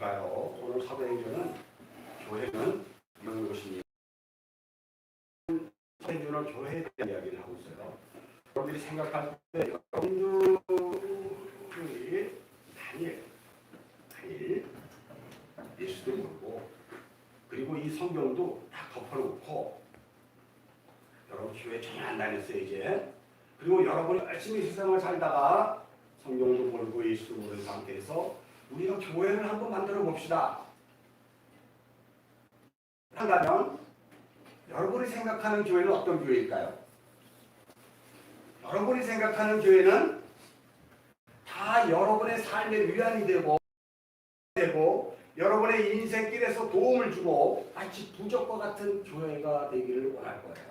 보실까요? 오늘 사도행전은 교회는 이런 것입니다. 사도행전은 교회에 대한 이야기를 하고 있어요. 여러분들이 생각할 때 여러분들이 단일 예수도 모르고 그리고 이 성경도 다 덮어놓고 여러분 교회 전혀 안 다녔어요 이제. 그리고 여러분이 열심히 세상을 살다가 성경도 모르고 예수도 모르는 상태에서 우리가 교회를 한번 만들어 봅시다 한다면 여러분이 생각하는 교회는 어떤 교회일까요? 여러분이 생각하는 교회는 다 여러분의 삶의 위안이 되고 여러분의 인생길에서 도움을 주고 마치 부적과 같은 교회가 되기를 원할 거예요.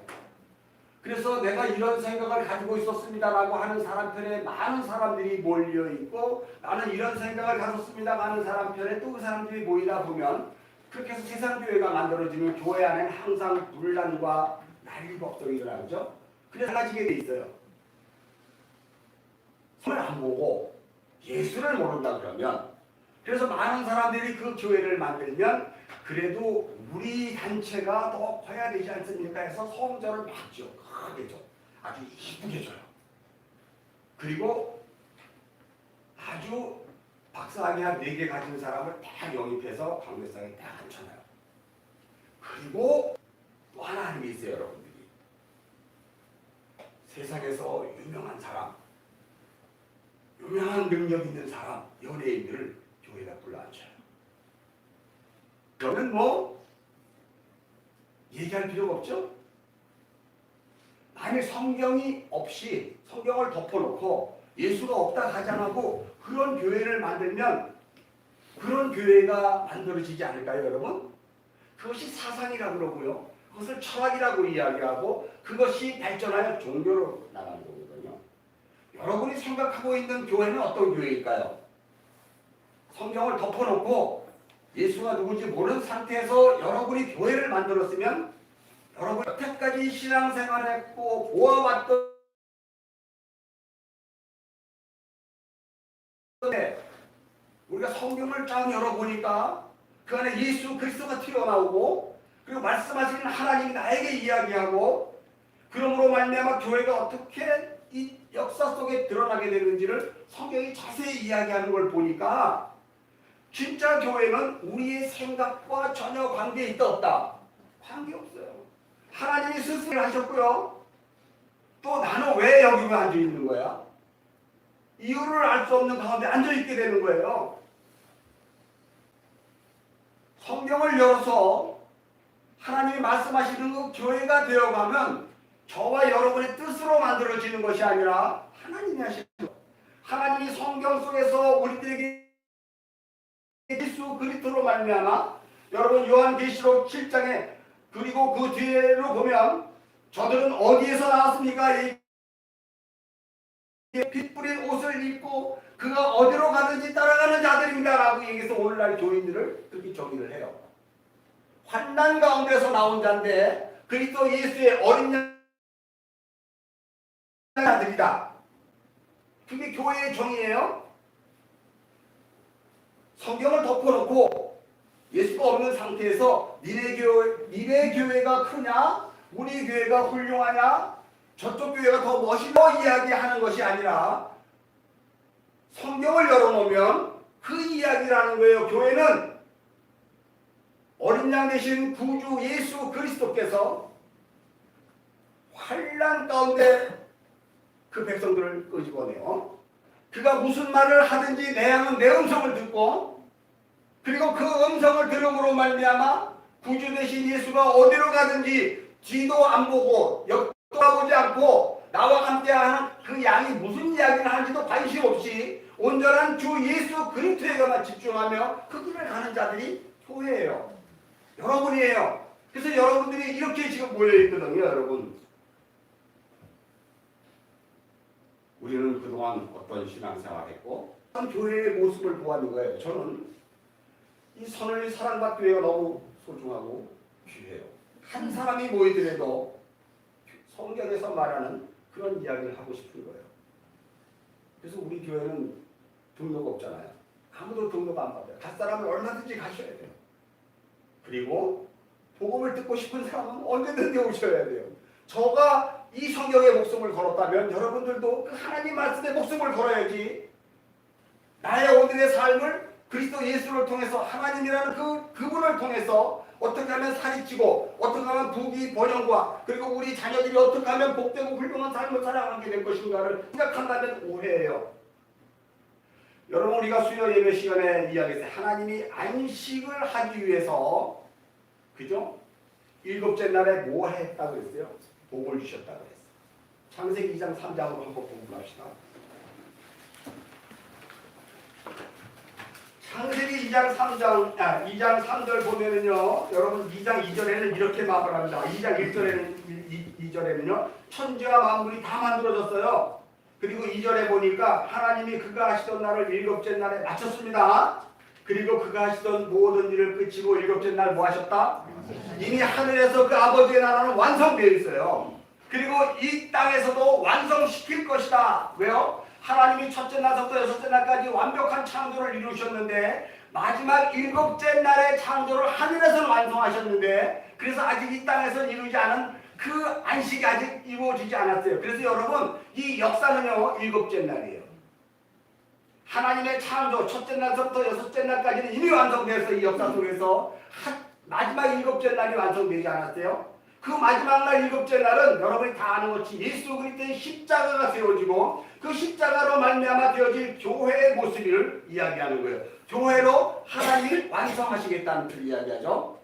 그래서 내가 이런 생각을 가지고 있었습니다라고 하는 사람 편에 많은 사람들이 몰려있고 나는 이런 생각을 가졌습니다 하는 사람 편에 또 그 사람들이 모이다 보면 그렇게 해서 세상 교회가 만들어지면 교회 안에는 항상 분란과 난리법석이 일어나죠. 그래서 달라지게 돼 있어요. 선을 안 보고 예수를 모른다 그러면 그래서 많은 사람들이 그 교회를 만들면 그래도 우리 단체가 더 커야 되지 않습니까 해서 성전을 막 줘. 크게 줘. 아주 이쁘게 줘요. 그리고 아주 박사학위 한 4개 가진 사람을 딱 영입해서 강대상에 딱 앉혀놔요. 그리고 또 하나 하는 게 있어요 여러분들이. 세상에서 유명한 사람 유명한 능력 있는 사람 연예인들을 교회에다 불러앉혀요. 그러면 뭐 얘기할 필요가 없죠? 만약 성경이 없이 성경을 덮어놓고 예수가 없다 가정하고 그런 교회를 만들면 그런 교회가 만들어지지 않을까요 여러분? 그것이 사상이라고 그러고요. 그것을 철학이라고 이야기하고 그것이 발전하여 종교로 나가는 거거든요. 여러분이 생각하고 있는 교회는 어떤 교회일까요? 성경을 덮어놓고 예수가 누군지 모르는 상태에서 여러분이 교회를 만들었으면 여러분이 여태까지 신앙생활했고 보아왔던 우리가 성경을 쫙 열어보니까 그 안에 예수 그리스도가 튀어나오고 그리고 말씀하시는 하나님이 나에게 이야기하고 그러므로 말미암아 교회가 어떻게 이 역사 속에 드러나게 되는지를 성경이 자세히 이야기하는 걸 보니까 진짜 교회는 우리의 생각과 전혀 관계 있다 없다? 관계없어요. 하나님이 스스로 하셨고요. 또 나는 왜 여기 앉아있는 거야? 이유를 알 수 없는 가운데 앉아있게 되는 거예요. 성경을 열어서 하나님이 말씀하시는 그 교회가 되어가면 저와 여러분의 뜻으로 만들어지는 것이 아니라 하나님이 하시는 거예요. 하나님이 성경 속에서 우리들에게 예수 그리스도로 말미암아 여러분 요한계시록 7장에 그리고 그 뒤로 보면 저들은 어디에서 나왔습니까? 빛 뿌린 옷을 입고 그가 어디로 가든지 따라가는 자들입니다 라고 얘기해서 오늘날 교인들을 그렇게 정의를 해요. 환난 가운데서 나온 자인데 그리스도 예수의 어린 자들이다. 그게 교회의 정의예요. 성경을 덮어놓고 예수가 없는 상태에서 니네 교회가 크냐? 우리 교회가 훌륭하냐? 저쪽 교회가 더 멋있어 이야기하는 것이 아니라 성경을 열어놓으면 그 이야기라는 거예요. 교회는 어린 양 되신 구주 예수 그리스도께서 환난 가운데 그 백성들을 끄집어내요. 그가 무슨 말을 하든지 내 양은 내 음성을 듣고 그리고 그 음성을 들음으로 말미암아 구주 되신 예수가 어디로 가든지 뒤도 안 보고 옆도 보지 않고 나와 함께하는 그 양이 무슨 이야기를 하는지도 관심 없이 온전한 주 예수 그리스도에게만 집중하며 그 길을 가는 자들이 교회예요. 여러분이에요. 그래서 여러분들이 이렇게 지금 모여있거든요. 여러분 우리는 그동안 어떤 신앙생활을 했고 교회의 모습을 보았는 거예요. 저는 이 선을 사랑받기가 너무 소중하고 귀해요. 한 사람이 모이더라도 성경에서 말하는 그런 이야기를 하고 싶은 거예요. 그래서 우리 교회는 등록 없잖아요. 아무도 등록 안 받아요. 갈 사람은 얼마든지 가셔야 돼요. 그리고 복음을 듣고 싶은 사람은 언제든지 오셔야 돼요. 저가 이 성경에 목숨을 걸었다면 여러분들도 그 하나님 말씀에 목숨을 걸어야지. 나의 오늘의 삶을 그리스도 예수를 통해서 하나님이라는 그분을 통해서 어떻게 하면 살이 찌고 어떻게 하면 부귀 번영과 그리고 우리 자녀들이 어떻게 하면 복되고 훌륭한 삶을 살아가게 될 것인가를 생각한다면 오해예요. 여러분 우리가 수요 예배 시간에 이야기했어요. 하나님이 안식을 하기 위해서 그죠? 일곱째 날에 뭐 했다고 그랬어요? 복을 주셨다고 그랬어요. 창세기 2장 3장으로 한번 공부합시다. 창세기 2장 3절 보면은요, 여러분 2장 2절에는 이렇게 말을 합니다. 2장 2절에는요, 천지와 만물이 다 만들어졌어요. 그리고 2절에 보니까 하나님이 그가 하시던 날을 일곱째 날에 마쳤습니다. 그리고 그가 하시던 모든 일을 끝이고 일곱째 날 뭐 하셨다? 이미 하늘에서 그 아버지의 나라는 완성되어 있어요. 그리고 이 땅에서도 완성시킬 것이다. 왜요? 하나님이 첫째 날부터 여섯째 날까지 완벽한 창조를 이루셨는데 마지막 일곱째 날의 창조를 하늘에서는 완성하셨는데 그래서 아직 이 땅에서 이루지 않은 그 안식이 아직 이루어지지 않았어요. 그래서 여러분 이 역사는요 일곱째 날이에요. 하나님의 창조 첫째 날부터 여섯째 날까지는 이미 완성되어서 이 역사 속에서 마지막 일곱째 날이 완성되지 않았어요. 그 마지막 날 일곱째 날은 여러분이 다 아는 것이 예수 그리스도의 십자가가 세워지고 그 십자가로 말미암아 되어질 교회의 모습을 이야기하는 거예요. 교회로 하나님이 완성하시겠다는 뜻을 이야기하죠.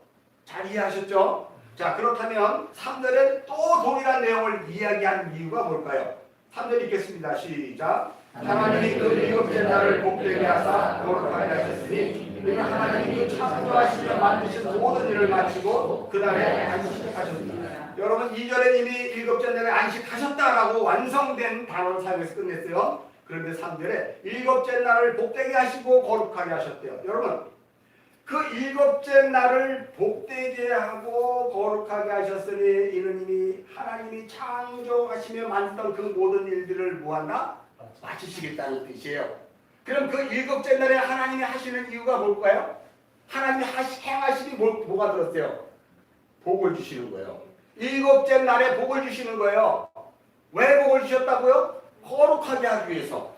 잘 이해하셨죠? 자 그렇다면 3절에 또 동일한 내용을 이야기하는 이유가 뭘까요? 3절 읽겠습니다. 시작. 하나님이 그 일곱째 날을 복되게 하사 거룩하게 하셨으니 그는 하나님이 창조하시며 만드신 모든 일을 마치고 그 날에 안식하셨습니다. 여러분 2절에 이미 일곱째 날에 안식하셨다라고 완성된 단어를 사용해서 끝냈어요. 그런데 3절에 일곱째 날을 복되게 하시고 거룩하게 하셨대요. 여러분 그 일곱째 날을 복되게 하고 거룩하게 하셨으니 이는 이미 하나님이 창조하시며 만드던 그 모든 일들을 뭐한다? 마치시겠다는 뜻이에요. 그럼 그 일곱째 날에 하나님이 하시는 이유가 뭘까요? 하나님이 행하시니 뭐가 들었어요? 복을 주시는 거예요. 일곱째 날에 복을 주시는 거예요. 왜 복을 주셨다고요? 거룩하게 하기 위해서.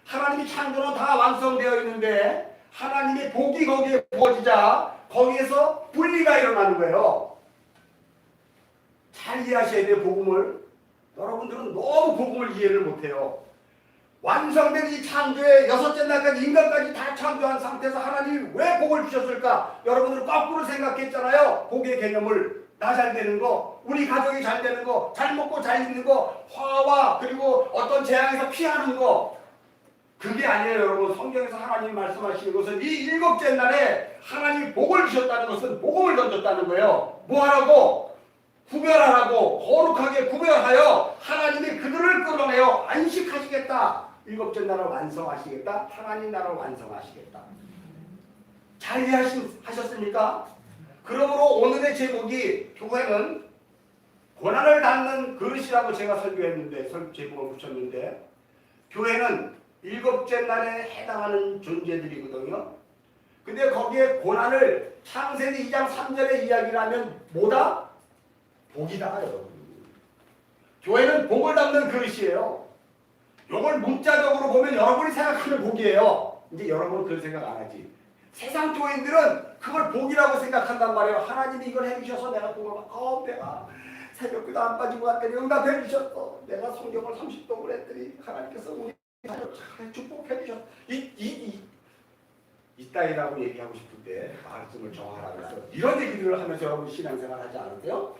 하나님이 창조는 다 완성되어 있는데 하나님의 복이 거기에 부어지자 거기에서 분리가 일어나는 거예요. 잘 이해하셔야 돼요. 복음을. 여러분들은 너무 복음을 이해를 못해요. 완성된 이 창조의 여섯째 날까지 인간까지 다 창조한 상태에서 하나님이 왜 복을 주셨을까? 여러분들은 거꾸로 생각했잖아요. 복의 개념을. 나 잘 되는 거, 우리 가족이 잘 되는 거, 잘 먹고 잘 입는 거, 화와 그리고 어떤 재앙에서 피하는 거. 그게 아니에요. 여러분 성경에서 하나님이 말씀하시는 것은 이 일곱째 날에 하나님이 복을 주셨다는 것은 복음을 던졌다는 거예요. 뭐 하라고? 구별하라고. 거룩하게 구별하여 하나님이 그들을 끌어내어 안식하시겠다. 일곱째 날을 완성하시겠다. 하나님 나라를 완성하시겠다. 잘 이해하셨습니까? 그러므로 오늘의 제목이 교회는 고난을 닫는 그릇이라고 제가 설교했는데 제목을 붙였는데 교회는 일곱째 날에 해당하는 존재들이거든요. 근데 거기에 고난을 창세기 2장 3절에 이야기를 하면 뭐다? 복이다. 여러분. 교회는 복을 담는 그릇이에요. 이걸 문자적으로 보면 여러분이 생각하는 복이에요. 이제 여러분은 그런 생각 안 하지. 세상 교인들은 그걸 복이라고 생각한단 말이에요. 하나님이 이걸 해주셔서 내가 복을 받고 내가 새벽기도 안 빠지고 갔더니 응답해 주셨어. 내가 성경을 30독을 했더니 하나님께서 우리 잘 축복해 주셨어. 이따위라고 얘기하고 싶을 때 말씀을 정하라고 해서 이런 얘기를 하면서 여러분 신앙생활 하지 않으세요?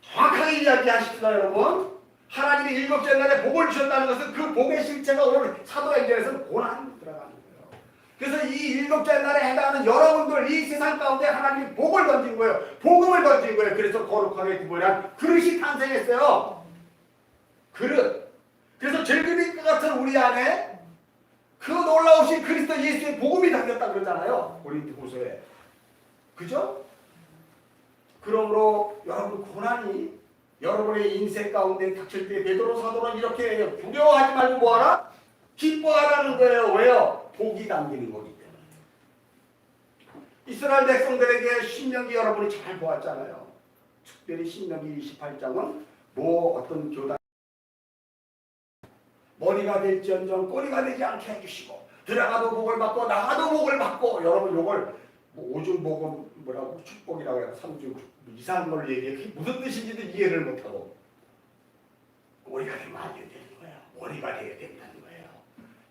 정확하게 이야기하십시다 여러분. 하나님이 일곱째 날에 복을 주셨다는 것은 그 복의 실체가 오늘 사도행전에서는 고난이 들어가는 거예요. 그래서 이 일곱째 날에 해당하는 여러분들 이 세상 가운데 하나님이 복을 던진 거예요. 복음을 던진 거예요. 그래서 거룩하게 구별한 그릇이 탄생했어요. 그릇. 그래서 질그릇 같은 우리 안에 그 놀라우신 그리스도 예수의 복음이 담겼다 그러잖아요. 고린도후서에. 그죠? 그러므로 여러분 고난이 여러분의 인생 가운데 닥칠 때 베드로 사도는 이렇게 해요. 두려워하지 말고 뭐하라? 기뻐하라는 거예요. 왜요? 복이 담기는 거기 때문에. 이스라엘 백성들에게 신명기 여러분이 잘 보았잖아요. 특별히 신명기 28장은 뭐 어떤 교단 머리가 될지언정 꼬리가 되지 않게 해주시고 들어가도 복을 받고 나가도 복을 받고 여러분 요걸 뭐 오중 복음 뭐라고 축복이라고 해서 삼중 이상한 걸 얘기해. 그게 무슨 뜻인지도 이해를 못하고 꼬리가 되면 안 되는 거야. 머리가 되어야 된다는 거예요.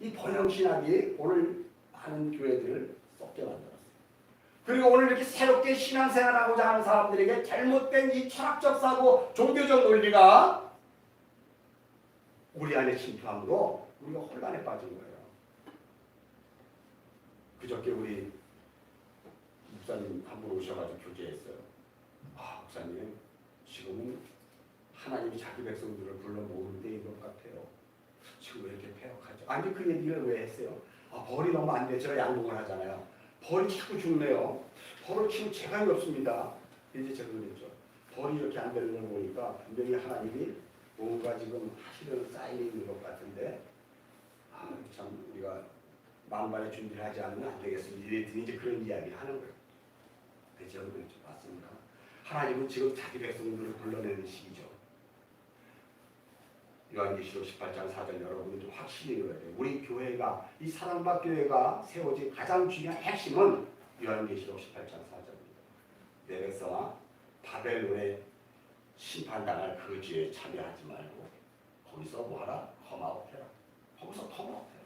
이 번영신학이 오늘 많은 교회들을 썩게 만들었어요. 그리고 오늘 이렇게 새롭게 신앙생활하고자 하는 사람들에게 잘못된 이 철학적 사고 종교적 논리가 우리 안에 침투함으로 우리가 혼란에 빠진 거예요. 그저께 우리 목사님 한 분 오셔가지고 교제했어요. 아, 목사님 지금은 하나님이 자기 백성들을 불러 모으는 데인 것 같아요. 지금 왜 이렇게 폐역하죠? 아니 그 얘기를 왜 했어요? 아, 벌이 너무 안 돼. 제가 양봉을 하잖아요. 벌이 자꾸 죽네요. 벌을 치면 재간이 없습니다. 이제 제가 그랬죠. 벌이 이렇게 안 되는 걸 보니까 분명히 하나님이 뭔가 지금 하시려는 사인이 있는 것 같은데 아, 참 우리가 만반의 준비를 하지 않으면 안 되겠습니다. 이랬더니 이제 그런 이야기를 하는 거예요. 그래서 저는 그렇죠. 맞습니다. 하나님은 지금 자기 백성들을 불러내는 시기죠. 요한계시록 18장 4절 여러분이 좀 확실히 읽어야 돼요. 우리 교회가 이 사랑받 교회가 세워진 가장 중요한 핵심은 요한계시록 18장 4절입니다. 내 백성아 바벨론의 심판당할 그 죄에 참여하지 말고 거기서 뭐하라? 컴아웃해라. 거기서 컴아웃해라.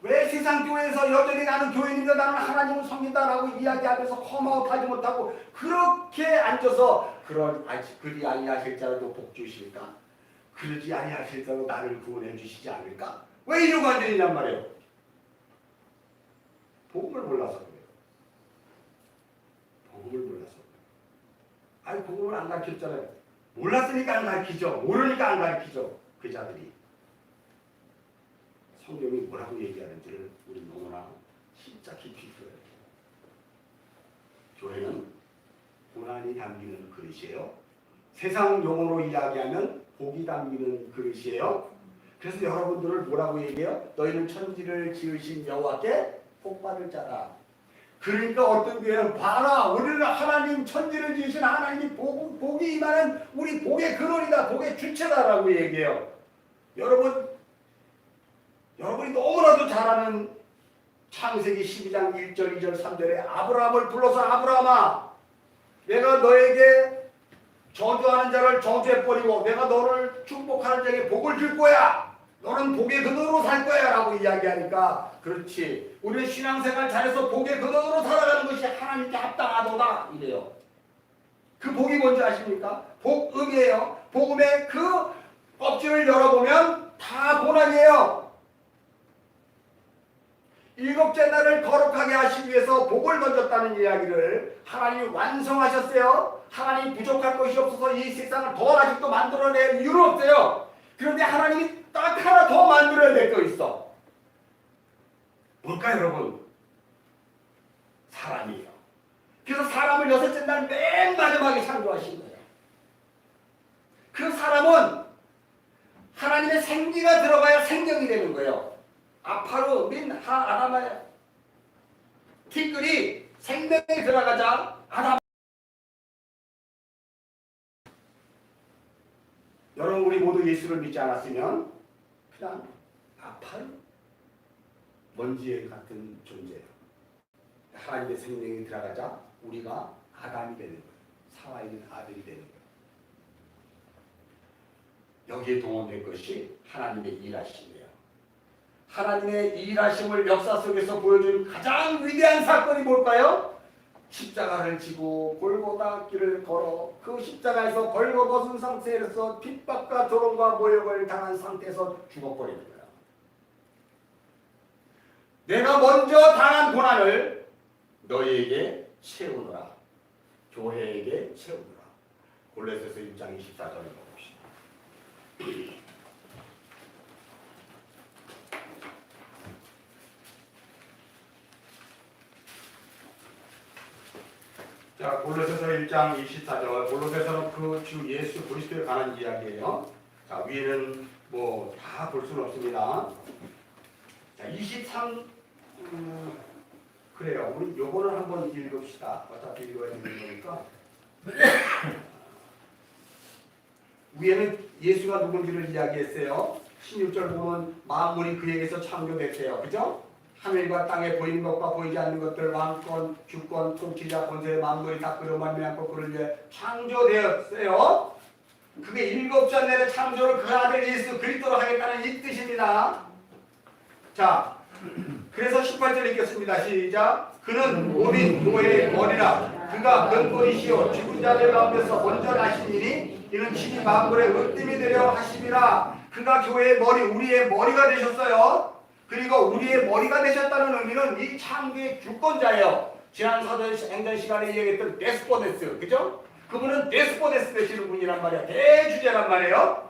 왜 세상 교회에서 여전히 나는 교인입니다. 나는 하나님을 섬긴다라고 이야기하면서 컴아웃하지 못하고 그렇게 앉아서 그리 아니하실 자라도 복 주실까? 그러지 아니하실 자로 나를 구원해 주시지 않을까? 왜 이러고 앉아있냔 말이에요. 복음을 몰라서 그래요. 복음을 몰라서 그래요. 아니 복음을 안 가르쳤잖아요. 몰랐으니까 안 가르치죠. 모르니까 안 가르치죠. 그 자들이. 성경이 뭐라고 얘기하는지를 우리 너무나 진짜 깊이 들어야 돼요. 교회는 고난이 담기는 그릇이에요. 세상 용어로 이야기하면 복이 담기는 그릇이에요. 그래서 여러분들을 뭐라고 얘기해요? 너희는 천지를 지으신 여호와께 복받을 자라. 그러니까 어떤 교회는 봐라 우리는 하나님 천지를 지으신 하나님이 복이 임하는 우리 복의 근원이다. 복의 주체다라고 얘기해요. 여러분이 너무나도 잘 아는 창세기 12장 1절 2절 3절에 아브라함을 불러서 아브라함아 내가 너에게 저주하는 자를 저주해버리고 내가 너를 축복하는 자에게 복을 줄 거야. 너는 복의 근원으로 살 거야 라고 이야기하니까 그렇지 우리는 신앙생활 잘해서 복의 근원으로 살아가는 것이 하나님께 합당하도다 이래요. 그 복이 뭔지 아십니까? 복음이에요. 복음의 그 껍질을 열어보면 다 고난이에요. 일곱째 날을 거룩하게 하시기 위해서 복을 던졌다는 이야기를 하나님이 완성하셨어요. 하나님이 부족할 것이 없어서 이 세상을 더 아직도 만들어낼 이유는 없어요. 그런데 하나님이 딱 하나 더 만들어야 될 거 있어. 뭘까요 여러분? 사람이에요. 그래서 사람을 여섯째 날 맨 마지막에 창조하신 거예요. 그 사람은 하나님의 생기가 들어가야 생명이 되는 거예요. 아파루 민 하 아담의 티끌이 생명에 들어가자 아담. 여러분 우리 모두 예수를 믿지 않았으면 그냥 아파루 먼지에 같은 존재예요. 하나님의 생명이 들어가자 우리가 아담이 되는 거예요. 살아있는 아들이 되는 거예요. 여기에 동원된 것이 하나님의 일하심이에요. 하나님의 일하심을 역사 속에서 보여준 가장 위대한 사건이 뭘까요? 십자가를 지고 골고다 길을 걸어 그 십자가에서 벌거벗은 상태에서 핍박과 조롱과 모욕을 당한 상태에서 죽어버리는 거야. 내가 먼저 당한 고난을 너희에게 채우노라. 교회에게 채우노라. 골로새서 1장 24절을 봅시다. 자, 골로새서 1장 24절. 골로새서는 그 주 예수 그리스도에 관한 이야기예요. 자, 위에는 뭐 다 볼 수는 없습니다. 자, 23 그래요. 우리 요거는 한번 읽읍시다. 어차피 읽어야 되는 거니까. 위에는 예수가 누군지를 이야기했어요. 16절 보면 만물이 그에게서 창조됐대요. 그죠? 하늘과 땅에 보이는 것과 보이지 않는 것들, 왕권, 주권, 통치자, 권세, 만물이 다 그로 말미암고 그를 위해 창조되었어요. 그게 일곱 전내의 창조를 그 아들 예수 그리스도로 하겠다는 이 뜻입니다. 자, 그래서 18절 읽겠습니다. 시작. 그는 모든 노예의 머리라. 그가 근본이시오 죽은 자들 가운데서 먼저 나시니니 이는 친히 만물의 으뜸이 되려 하심이라. 그가 교회의 머리, 우리의 머리가 되셨어요. 그리고 우리의 머리가 되셨다는 의미는 이 창조의 주권자예요. 지난 사도행전 시간에 이야기했던 데스포데스, 그죠? 그분은 데스포데스 되시는 분이란 말이야. 대주제란 말이에요.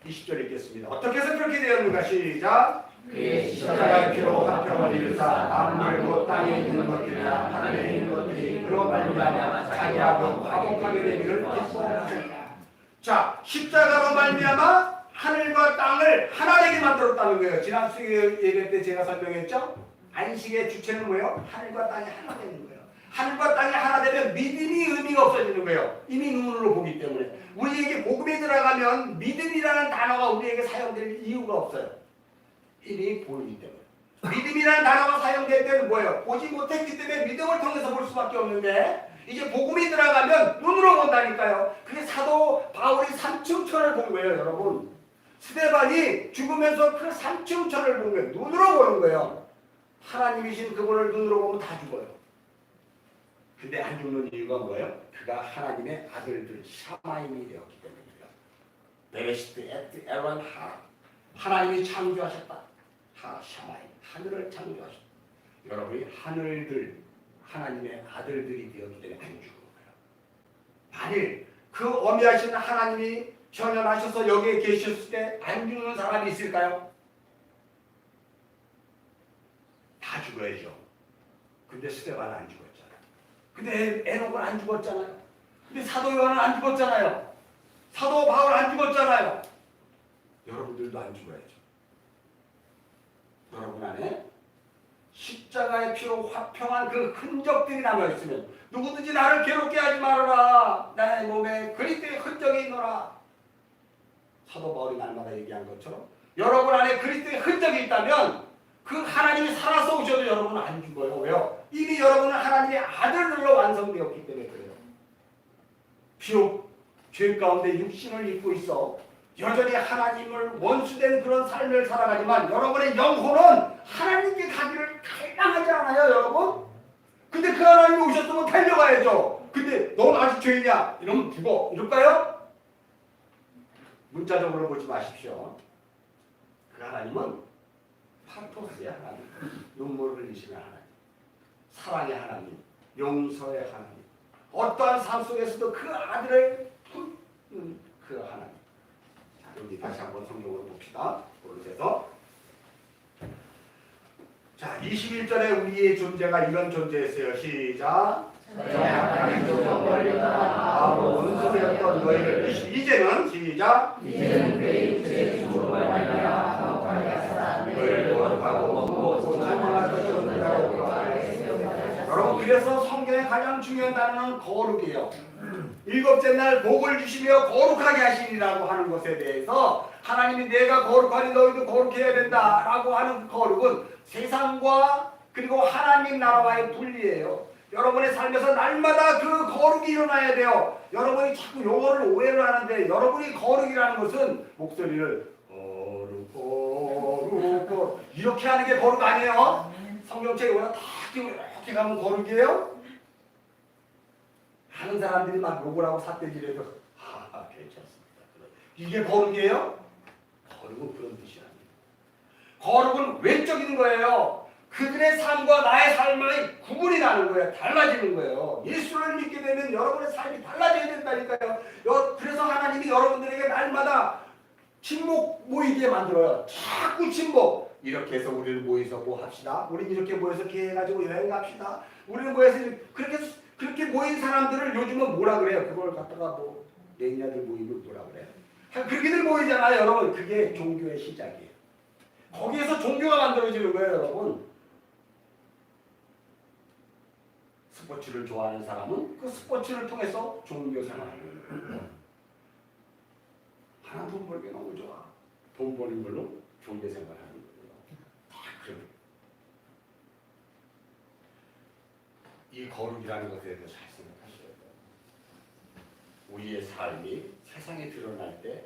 20절 읽겠습니다. 어떻게 해서 그렇게 되었는가? 시작. 그의 십자가의 피로 화평을 이루사 만물고 땅에 있는 것들이나 하늘에 있는 것들이 그로 말미암아 자기하고 화목하게 되기를 기뻐하였습니다. 자, 십자가로 말미암아 하늘과 땅을 하나 되게 만들었다는 거예요. 지난 수요일 예배 때 제가 설명했죠? 안식의 주체는 뭐예요? 하늘과 땅이 하나 되는 거예요. 하늘과 땅이 하나 되면 믿음이 의미가 없어지는 거예요. 이미 눈으로 보기 때문에. 우리에게 복음이 들어가면 믿음이라는 단어가 우리에게 사용될 이유가 없어요. 이미 보이기 때문에. 믿음이라는 단어가 사용될 때는 뭐예요? 보지 못했기 때문에 믿음을 통해서 볼 수밖에 없는데 이제 복음이 들어가면 눈으로 본다니까요. 그게 사도 바울이 삼층천을 본 거예요, 여러분. 스데반이 죽으면서 그 삼층천을 본 거예요. 눈으로 보는 거예요. 하나님이신 그분을 눈으로 보면 다 죽어요. 근데 안 죽는 이유가 뭐예요? 그가 하나님의 아들들 샤마임이 되었기 때문이에요. 베레시트 에트 에런 하. 하나님이 창조하셨다. 샤마임. 하늘을 창조하셨다. 여러분이 하늘들 하나님의 아들들이 되었기 때문에 안 죽은 거예요. 만일 그 어미하신 하나님이 전현하셔서 여기에 계셨을 때 안 죽는 사람이 있을까요? 다 죽어야죠. 근데 스데반은 안 죽었잖아요. 근데 에녹은 안 죽었잖아요. 근데 사도 요한은 안 죽었잖아요. 사도 바울 안 죽었잖아요. 여러분들도 안 죽어야죠. 여러분 안에 십자가의 피로 화평한 그 흔적들이 남아있으면 누구든지 나를 괴롭게 하지 말아라. 나의 몸에 그리스도의 흔적이 있노라. 사도 바울이 날마다 얘기한 것처럼 여러분 안에 그리스도의 흔적이 있다면 그 하나님이 살아서 오셔도 여러분은 안 죽어요. 왜요? 이미 여러분은 하나님의 아들들로 완성되었기 때문에 그래요. 비록 죄 가운데 육신을 입고 있어 여전히 하나님을 원수된 그런 삶을 살아가지만 여러분의 영혼은 하나님께 가기를 갈망하지 않아요, 여러분? 근데 그 하나님이 오셨으면 달려가야죠. 근데 넌 아직 죄인이야 이러면 죽어. 이럴까요? 문자적으로 보지 마십시오. 그 하나님은 파토스의 하나님, 눈물을 흘리시는 하나님, 사랑의 하나님, 용서의 하나님, 어떠한 삶 속에서도 그 아들을 품는 그 하나님. 자, 우리 다시 한번 성경으로 봅시다. 고르셔서 자, 21절에 우리의 존재가 이런 존재였어요. 시작. 원수되었던 너희를 이제는 시작. 이제는 그의 죄의 죽음으로 말미암아 너희를 거룩하고 먹고 찬양할 것이 없느라고 여러분, 그래서 성경의 가장 중요한 단어는 거룩이에요. 일곱째 날 복을 주시며 거룩하게 하시리라고 하는 것에 대해서 하나님이 내가 거룩하니 너희도 거룩해야 된다라고 하는 거룩은 세상과 그리고 하나님 나라와의 분리예요. 여러분의 삶에서 날마다 그 거룩이 일어나야 돼요. 여러분이 자꾸 용어를 오해를 하는데 여러분이 거룩이라는 것은 목소리를 거룩 이렇게 하는 게 거룩 아니에요? 성경책에 오늘 다 이렇게 가면 거룩이에요? 하는 사람들이 막 욕을 하고 삿대질해도 괜찮습니다. 이게 거룩이에요? 거룩은 그런 뜻이 아니에요. 거룩은 외적인 거예요. 그들의 삶과 나의 삶의 구분이 나는 거예요. 달라지는 거예요. 예수를 믿게 되면 여러분의 삶이 달라져야 된다니까요. 그래서 하나님이 여러분들에게 날마다 친목 모이게 만들어요. 자꾸 친목. 이렇게 해서 우리는 모여서 뭐 합시다. 우리는 이렇게 모여서 계획해가지고 여행 갑시다. 우리는 모여서 그렇게 모인 사람들을 요즘은 뭐라 그래요? 그걸 갖다가 뭐 매니아들 모이면 뭐라 그래요? 그렇게들 모이잖아요, 여러분. 그게 종교의 시작이에요. 거기에서 종교가 만들어지는 거예요, 여러분. 스포츠를 좋아하는 사람은 그 스포츠를 통해서 종교 생활을 해요. 하나 돈 벌기 너무 좋아. 돈 버는 걸로 종교 생활을 하는 거예요. 다 그래요. 이 거룩이라는 것에 대해서 잘 생각하셔야 돼요. 우리의 삶이 세상에 드러날 때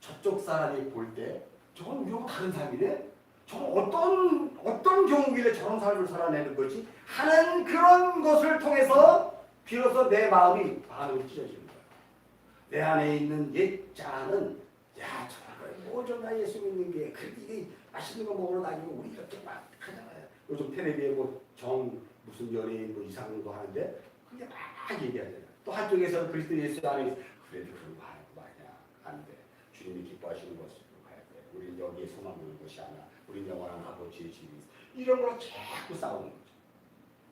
저쪽 사람이 볼 때 저건 우리하고 다른 삶이네? 저건 어떤 경우길래 저런 삶을 살아내는 거지? 하는 그런 것을 통해서 비로소 내 마음이 반으로 찢어지는 거예요. 내 안에 있는 옛 자아는 야 저런 뭐좀 예수 믿는 게 그렇게 맛있는 거 먹으러 다니고 우리 이렇게 막 하잖아요. 요즘 텔레비에 뭐 무슨 연예인 뭐 이상한 거 하는데 그게 막 얘기하잖아요. 또 한쪽에서는 그리스도 예수 안에 그래도 그런 거 하는 거 아니야. 안 돼. 주님이 기뻐하시는 것으로 가야 돼. 우리는 여기에 소망 두는 것이 아니야. 우리는 영원한 아버지의 집이 있어. 이런 걸로 자꾸 싸우는 거죠.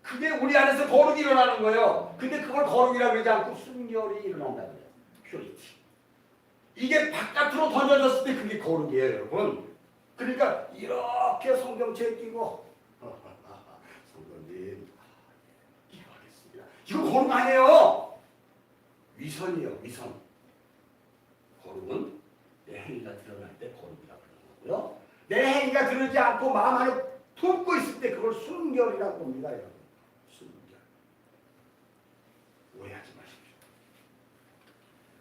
그게 우리 안에서 거룩이 일어나는 거예요. 근데 그걸 거룩이라고 하지 않고 순결이 일어난다는 거예요. 퓨리티. 이게 바깥으로 던져졌을 때 그게 거룩이에요, 여러분. 그러니까 이렇게 성경책 끼고 성도님 기도하겠습니다. 이거 거룩 아니에요. 위선이에요, 위선. 거룩은 내 행위가 드러날 때 거룩이라고 그러는 거고요. 내 행위가 드러나지 않고 마음 안에 품고 있을 때 그걸 순결이라고 봅니다, 여러분. 순결. 오해하지 마십시오.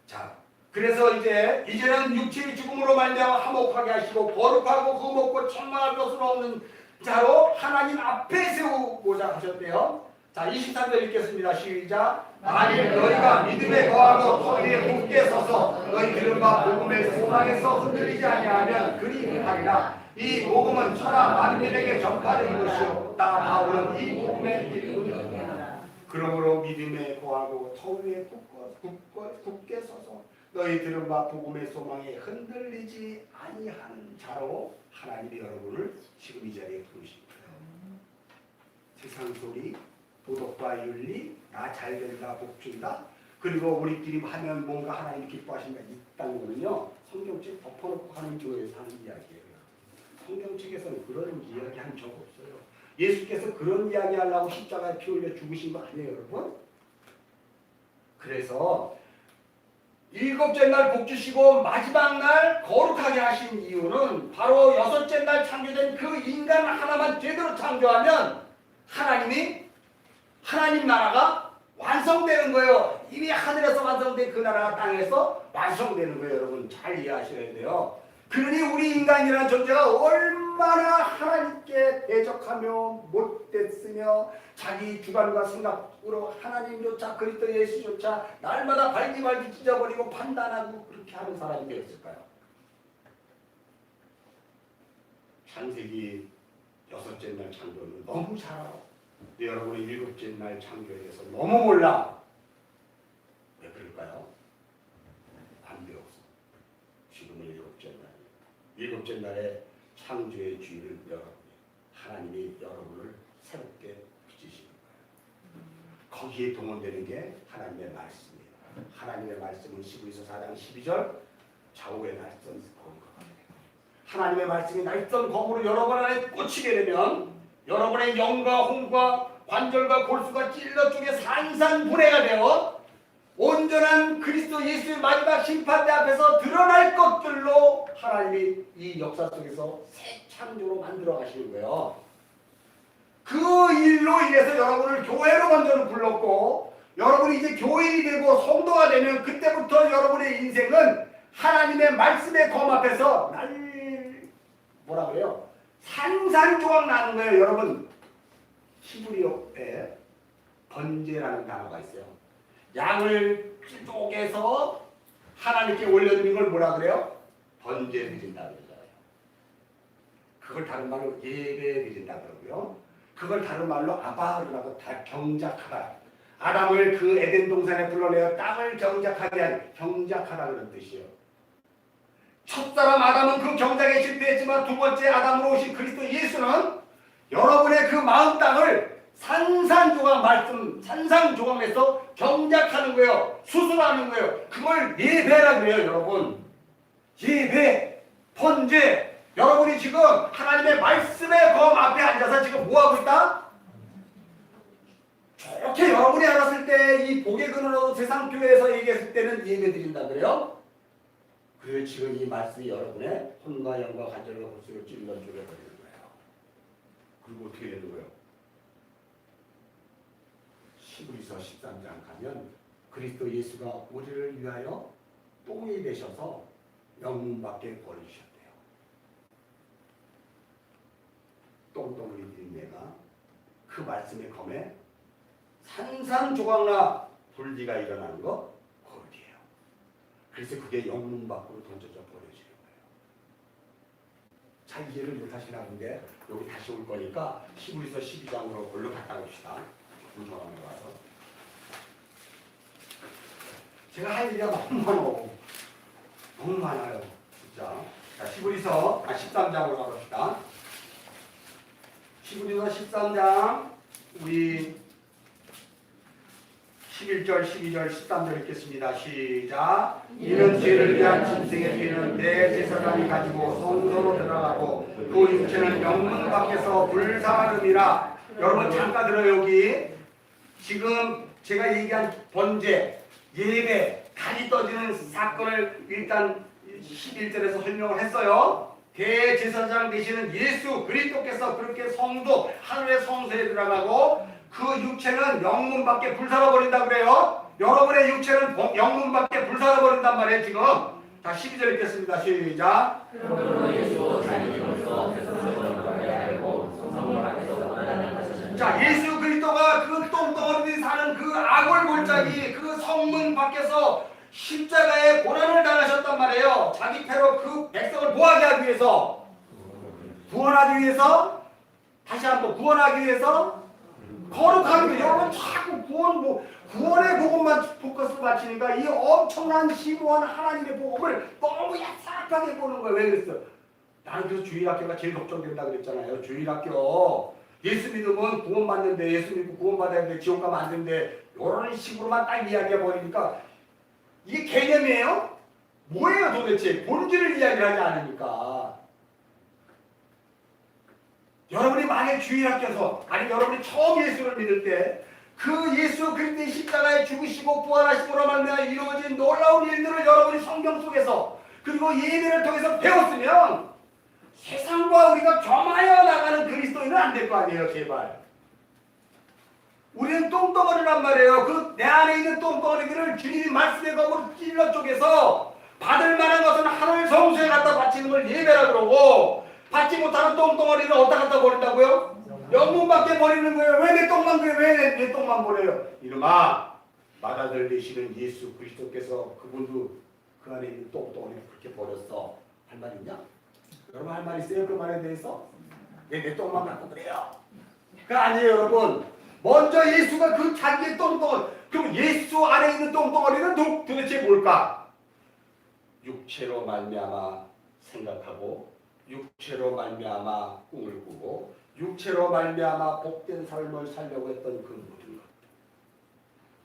자, 그래서 이제는 육체의 죽음으로 말미암아 화목하게 하시고 거룩하고 흠없고 천만할 것은 없는 자로 하나님 앞에 세우고자 하셨대요. 자, 23절 읽겠습니다. 시작. 만일 너희가 믿음에 거하고 터 위에 굳게 서서 너희 들은 바 복음의 소망에서 흔들리지 아니하면 그리하리라. 이 복음은 천하 만민에게 전파된 것이요 나 바울은 이 복음의 일꾼이라. 그러므로 믿음에 거하고 터 위에 굳게 서서 너희 들은 바 복음의 소망에 흔들리지 아니한 자로 하나님이 여러분을 지금 이 자리에 부르신 거예요. 세상 소리, 도덕과 윤리, 나 잘된다, 복준다, 그리고 우리끼리 하면 뭔가 하나님 기뻐하신다, 있다는 거는요 성경책 덮어놓고 하는 교회에서 하는 이야기예요. 성경책에서는 그런 이야기 한 적 없어요. 예수께서 그런 이야기 하려고 십자가에 피 흘려 죽으신 거 아니에요, 여러분? 그래서 일곱째 날 복 주시고 마지막 날 거룩하게 하신 이유는 바로 여섯째 날 창조된 그 인간 하나만 제대로 창조하면 하나님 나라가 완성되는 거예요. 이미 하늘에서 완성된 그 나라가 땅에서 완성되는 거예요. 여러분 잘 이해하셔야 돼요. 그러니 우리 인간이라는 존재가 얼마나 하나님께 대적하며 못됐으며 자기 주관과 생각으로 하나님조차 그리스도 예수조차 날마다 발기발기 찢어버리고 판단하고 그렇게 하는 사람이 되었을까요? 창세기 여섯째 날 창조는 너무 잘 알아. 여러분은 일곱째 날 창조에 대해서 너무 몰라. 왜 그럴까요? 안 배웠어. 지금은 일곱째 날에 창조의 주인을 하나님이 여러분을 새롭게 빚으시는 거예요. 거기에 동원되는 게 하나님의 말씀이에요. 하나님의 말씀은 히브리서 4장 12절 좌우의 날선 검으로 하나님의 말씀이 날선 검으로 여러분 안에 꽂히게 되면 여러분의 영과 홍과 관절과 골수가 찔러 쪽에 산산분해가 되어 온전한 그리스도 예수의 마지막 심판대 앞에서 드러날 것들로 하나님이 이 역사 속에서 새 창조로 만들어 가시는 거예요. 그 일로 인해서 여러분을 교회로 먼저 불렀고 여러분이 이제 교인이 되고 성도가 되면 그때부터 여러분의 인생은 하나님의 말씀의 검 앞에서 뭐라 그래요? 산산조각 나는 거예요. 여러분 히브리어에 번제라는 단어가 있어요. 양을 쪼개서 하나님께 올려드리는 걸 뭐라 그래요? 번제 드린다 그러잖아요. 그걸 다른 말로 예배 드린다 그러고요. 그걸 다른 말로 아바르라고 다 경작하다. 아담을 그 에덴 동산에 불러내어 땅을 경작하게 한 경작하다 그런 뜻이에요. 첫사람 아담은 그 경작에 실패했지만 두 번째 아담으로 오신 그리스도 예수는 여러분의 그 마음 땅을 산산조각 말씀 산산조각 내서 경작하는 거예요. 수술하는 거예요. 그걸 예배라 그래요, 여러분. 예배, 번제, 여러분이 지금 하나님의 말씀의 검 앞에 앉아서 지금 뭐하고 있다? 좋게 여러분이 알았을 때 이 복의 근원으로 세상 교회에서 얘기했을 때는 예배 드린다 그래요? 그리고 지금 이 말씀이 여러분의 혼과 영과 관절과 골수를 찔러 죽여버리는 거예요. 그리고 어떻게 되는 거예요? 히브리서 13장 가면 그리스도 예수가 우리를 위하여 똥이 되셔서 영문 밖에 버리셨대요. 똥덩어리 빈내가 그 말씀의 검에 산산조각나 불기가 일어나는 거 거기에요. 그래서 그게 영문 밖으로 던져져 버려지는 거예요. 잘 이해를 못 하시나 본데 여기 다시 올 거니까 히브리서 12장으로 얼른 갔다 옵시다. 분석하러 와서 제가 할 얘기가 너무 많아요. 진짜. 자, 히브리서 13장으로 가봅시다. 히브리서 13장 우리 11절, 12절, 13절 읽겠습니다. 시작. 이는 죄를 위한 짐승의 피는 내 제사장이 가지고 성소로 들어가고 그 육체는 영문 밖에서 불사하느니라. 여러분 잠깐 들어요. 여기 지금 제가 얘기한 번제, 예배, 달이 떠지는 사건을 일단 11절에서 설명을 했어요. 대제사장 되시는 예수 그리스도께서 그렇게 성도 하늘의 성소에 들어가고 그 육체는 영문 밖에 불살아 버린다 그래요. 여러분의 육체는 영문 밖에 불살아 버린단 말이에요. 지금 자 12절 읽겠습니다. 시작. 자, 예수 그리스도가 그 똥덩어리들이 사는 그 악을 골짜기 그 성문 밖에서 십자가의 고난을 당하셨단 말이에요. 자기 패로 그 백성을 뭐하게 하기 위해서? 구원하기 위해서? 다시 한번 구원하기 위해서? 거룩하기 위해서. 여러분 자꾸 구원의 복음만 포커스 맞추니까 이 엄청난 심오한 하나님의 복음을 너무 얍삽하게 보는 거예요. 왜 그랬어요? 나는 그래서 주일학교가 제일 걱정된다 그랬잖아요. 주일학교 예수 믿으면 구원받는데 예수 믿고 구원받아야 되는데 지옥 가면 안 되는데 이런 식으로만 딱 이야기해 버리니까 이게 개념이에요? 뭐예요 도대체? 본질을 이야기를 하지 않으니까. 여러분이 만약 주일학교에서 아니 여러분이 처음 예수를 믿을 때 그 예수 그리스도의 십자가에 죽으시고 부활하심으로 말미암아 이루어진 놀라운 일들을 여러분이 성경 속에서 그리고 예배를 통해서 배웠으면 세상과 우리가 겸하여 나가는 그리스도인은 안 될 거 아니에요. 제발. 우리는 똥덩어리란 말이에요. 그 내 안에 있는 똥덩어리들을 주님이 말씀의 검으로 찔러 쪼개서 받을 만한 것은 하늘 성소에 갖다 바치는 걸 예배라 그러고 받지 못하는 똥덩어리를 어디다 갖다 버린다고요? 영문 밖에 버리는 거예요. 왜 내 똥만 그래? 왜 내 똥만 버려요? 이놈아, 마다들 되시는 예수 그리스도께서 그분도 그 안에 있는 똥덩어리를 그렇게 버렸어. 할 말 있냐? 여러분 할 말 있어요? 그 말에 대해서? 왜 내 똥만 갖고 그래요? 그 아니에요 여러분. 먼저 예수가 그 자기의 똥덩어리, 그럼 예수 안에 있는 똥덩어리는 도대체 뭘까? 육체로 말미암아 생각하고 육체로 말미암아 꿈을 꾸고 육체로 말미암아 복된 삶을 살려고 했던 그 모든 것,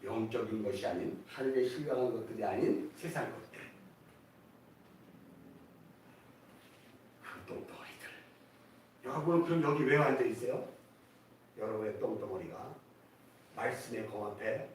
영적인 것이 아닌 하늘에 신령한 것들이 아닌 세상 것들, 그 똥덩어리들. 여러분 그럼 여기 왜 앉아 있어요? 여러분의 똥덩어리가 말씀의 검 앞에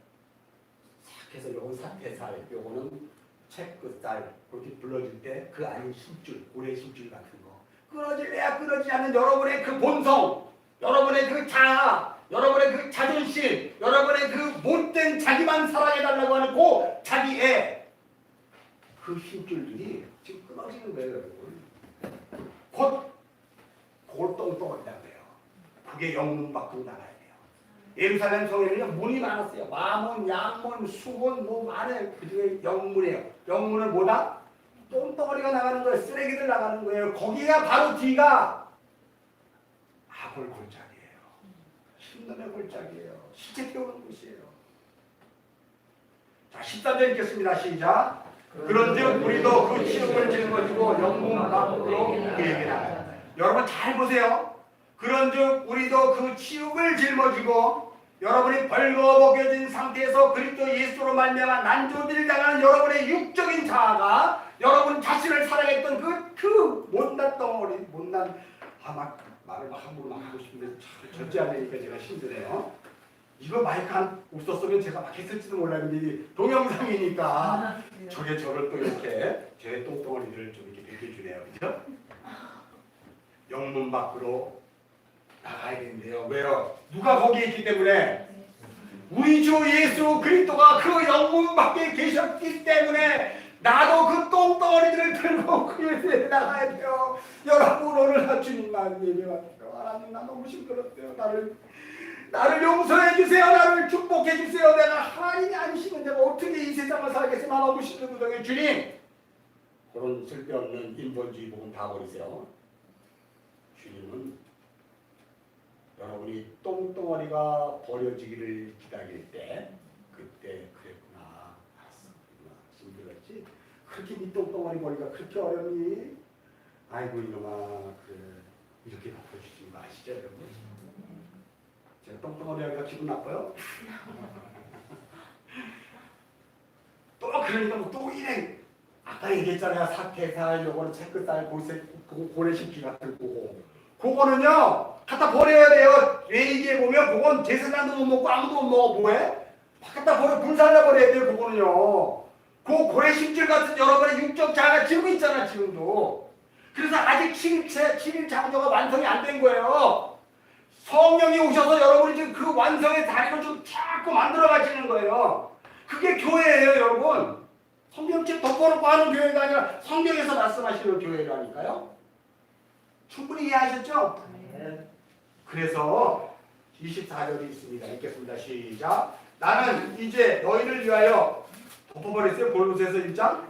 싹 해서 요건 사태살, 요거는 채끝살 그렇게 불러줄 때 그 안에 힘줄, 고래 힘줄 같은 거 끊어질래야 끊어지지 않는 여러분의 그 본성, 여러분의 그 자아, 여러분의 그 자존심, 여러분의 그 못된 자기만 사랑해달라고 하는 그 자기의 그 힘줄들이 지금 끊어지는 거예요. 여러분. 곧 똥덩어리라고 해요. 그게 영문 밖으로 나가야 돼요. 예루살렘 성에는 문이 많았어요. 마문, 양문, 수문 뭐 많아요. 그중에 영문이에요. 영문은 뭐다? 똥덩어리가 나가는 거예요. 쓰레기들 나가는 거예요. 거기가 바로 뒤가 악을 골짜기예요. 신놈의 골짜기예요. 시체 태우는 곳이에요. 자, 13절 읽겠습니다. 시작. 그런즉 우리도 그 치욕을 짊어지고 영문 밖으로 그에게 나가요. 여러분 잘 보세요. 그런즉 우리도 그 치욕을 짊어지고 여러분이 벌거벗겨진 상태에서 그리스도 예수로 말미암아 난조들을 당하는 여러분의 육적인 자아가 여러분 자신을 살아했던 그 못난 덩어리, 못난 말을 막 함부로 막 하고 싶은데 절제 안 되니까 제가 힘드네요. 이거 마이크 안 없었으면 제가 막 했을지도 몰랐는데 동영상이니까 저게 저를 또 이렇게 제 똥덩어리를 좀 이렇게 비켜주네요. 그죠? 영문 밖으로 나가야 되는데요. 왜요? 누가 거기에 있기 때문에? 우리 주 예수 그리스도가 그 영문 밖에 계셨기 때문에 나도 그 똥덩어리들을 들고 그 예수에 나가야 돼요. 여러분 오늘 주님만 예배하세요. 하나님 나 너무 힘들었어요. 나를 용서해 주세요. 나를 축복해 주세요. 내가 하나님이 아니시면 내가 어떻게 이 세상을 살겠어요. 나 너무 힘들거든요. 주님 그런 쓸데없는 인본주의 복음 다 버리세요. 주님은 여러분이 똥덩어리가 버려지기를 기다릴 때 그때 그랬구나 알았어 힘들었지 그렇게 네 똥덩어리 버리기가 그렇게 어렵니? 아이고 이놈아 그래 이렇게 바꿔주시는 거 아시죠 여러분? 제가 똥덩어리 하기가 기분 나빠요? 또 그러니까 또 이래 아까 얘기했잖아요. 사태살 요거는 체크살 고래식기 같은 거고 그거는요 갖다 버려야 돼요. 레이기에 보면 그건 제사장도 못 먹고 아무도 못 먹어. 뭐해? 갖다 버려 분산해 버려야 돼요. 그거는요 그 고래심줄 같은 여러분의 육적 자아가 지금 있잖아 지금도. 그래서 아직 7일 창조가 완성이 안 된 거예요. 성령이 오셔서 여러분이 지금 그 완성의 다리를 좀 자꾸 만들어 가시는 거예요. 그게 교회예요 여러분. 성경책 덮어놓고 하는 교회가 아니라 성경에서 말씀하시는 교회라니까요. 충분히 이해하셨죠? 네. 그래서 24절이 있습니다. 읽겠습니다. 시작. 나는 이제 너희를 위하여 덮어버렸어요. 골로새서 1장.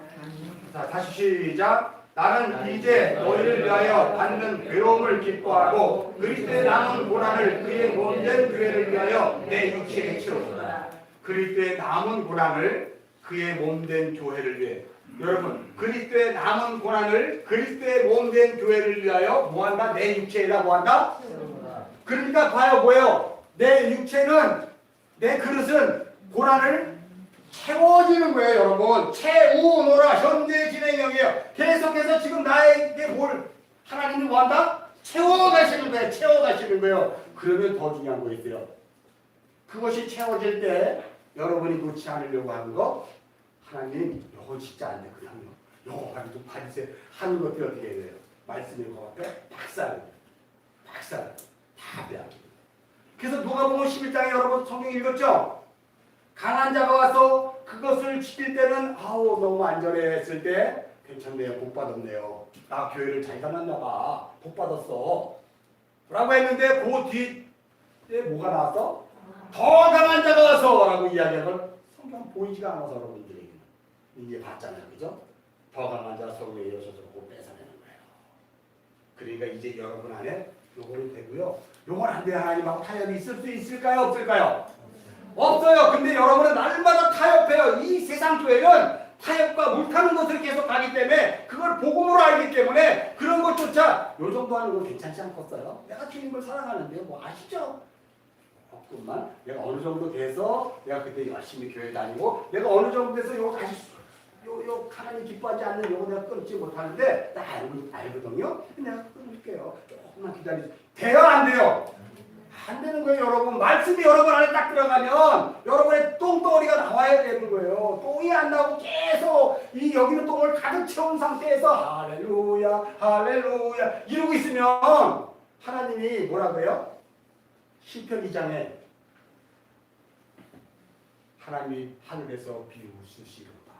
자, 다시 시작. 나는 이제 너희를 위하여 받는 괴로움을 기뻐하고 그리스도의 남은 고난을 그의 몸된 교회를 위하여 내 육체에 치렀다. 그리스도의 남은 고난을 그의 몸된 교회를 위해 여러분 그리스도의 남은 고난을 그리스도의 몸된 교회를 위하여 뭐한다? 내 육체에다 뭐한다? 그러니까 봐요 뭐예요? 내 육체는 내 그릇은 고난을 채워지는 거예요 여러분. 채우노라 현재 진행형이에요. 계속해서 지금 나에게 뭘 하나님이 뭐한다? 채워가시는 거예요. 채워가시는 거예요. 그러면 더 중요한 거 있어요. 그것이 채워질 때 여러분이 놓지 않으려고 하는 거 하나님 요거 진짜 안 돼. 그냥요. 요거 가지고 좀 봐주세요. 하는 것들이 어떻게 해야 돼요? 말씀인 것 같아? 박살 다 빼야 돼요. 그래서 누가복음 11장에 여러분 성경 읽었죠? 강한 자가 와서 그것을 지킬 때는 아우 너무 안전해 했을 때 괜찮네요. 복 받았네요. 나 교회를 잘 다녔나 봐. 복 받았어. 라고 했는데 그 뒤에 뭐가 나왔어? 더 강한 자가 와서 라고 이야기하는 성경 보이지가 않아서 여러분들에게는 이제 봤잖아요. 그죠? 더 강한 자 성령이 오셔서 그거 뺏어내는 거예요. 그러니까 이제 여러분 안에 요거는 되고요. 요건 안 돼. 하나님하고 타협이 있을 수 있을까요? 없을까요? 없어요. 근데 여러분은 날마다 타협해요. 이 세상 교회는 타협과 물타는 것을 계속 가기 때문에 그걸 복음으로 알기 때문에 그런 것조차 요 정도 하는 건 괜찮지 않겠어요? 내가 주님을 사랑하는데요. 뭐 아시죠? 없구만. 내가 어느 정도 돼서 내가 그때 열심히 교회 다니고 내가 어느 정도 돼서 요거 다시 요 하나님 기뻐하지 않는 요거 내가 끊지 못하는데 나 알거든요. 내가 끊을게요. 조금만 기다리세요. 돼요? 안 돼요? 안 되는 거예요, 여러분. 말씀이 여러분 안에 딱 들어가면 여러분의 똥덩어리가 나와야 되는 거예요. 똥이 안 나오고 계속 이 여기는 똥을 가득 채운 상태에서 할렐루야, 할렐루야 이러고 있으면 하나님이 뭐라고 해요? 시편 2장에 하나님이 하늘에서 비웃으시리로다.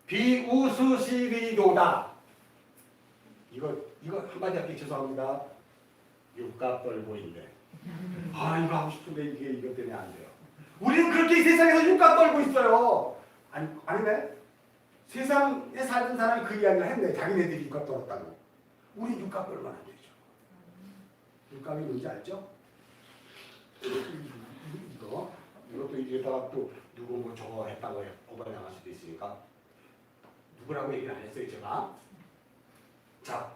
비웃으시리로다. 이거 한마디 할게 죄송합니다. 육각 떨고 있네. 아 이거 하고 싶은데 이게 이것 때문에 안 돼요. 우리는 그렇게 이 세상에서 육각 떨고 있어요. 아니네. 세상에 살던 사람이 그 이야기를 했네. 자기네들이 육각 떨었다고. 우리 육각 떨면 안 되죠. 육각이 뭔지 알죠? 이것도 이제다가 또 누구 뭐 저거 했다고 고발 당할 수도 있으니까 누구라고 얘기를 안 했어요 제가. 자.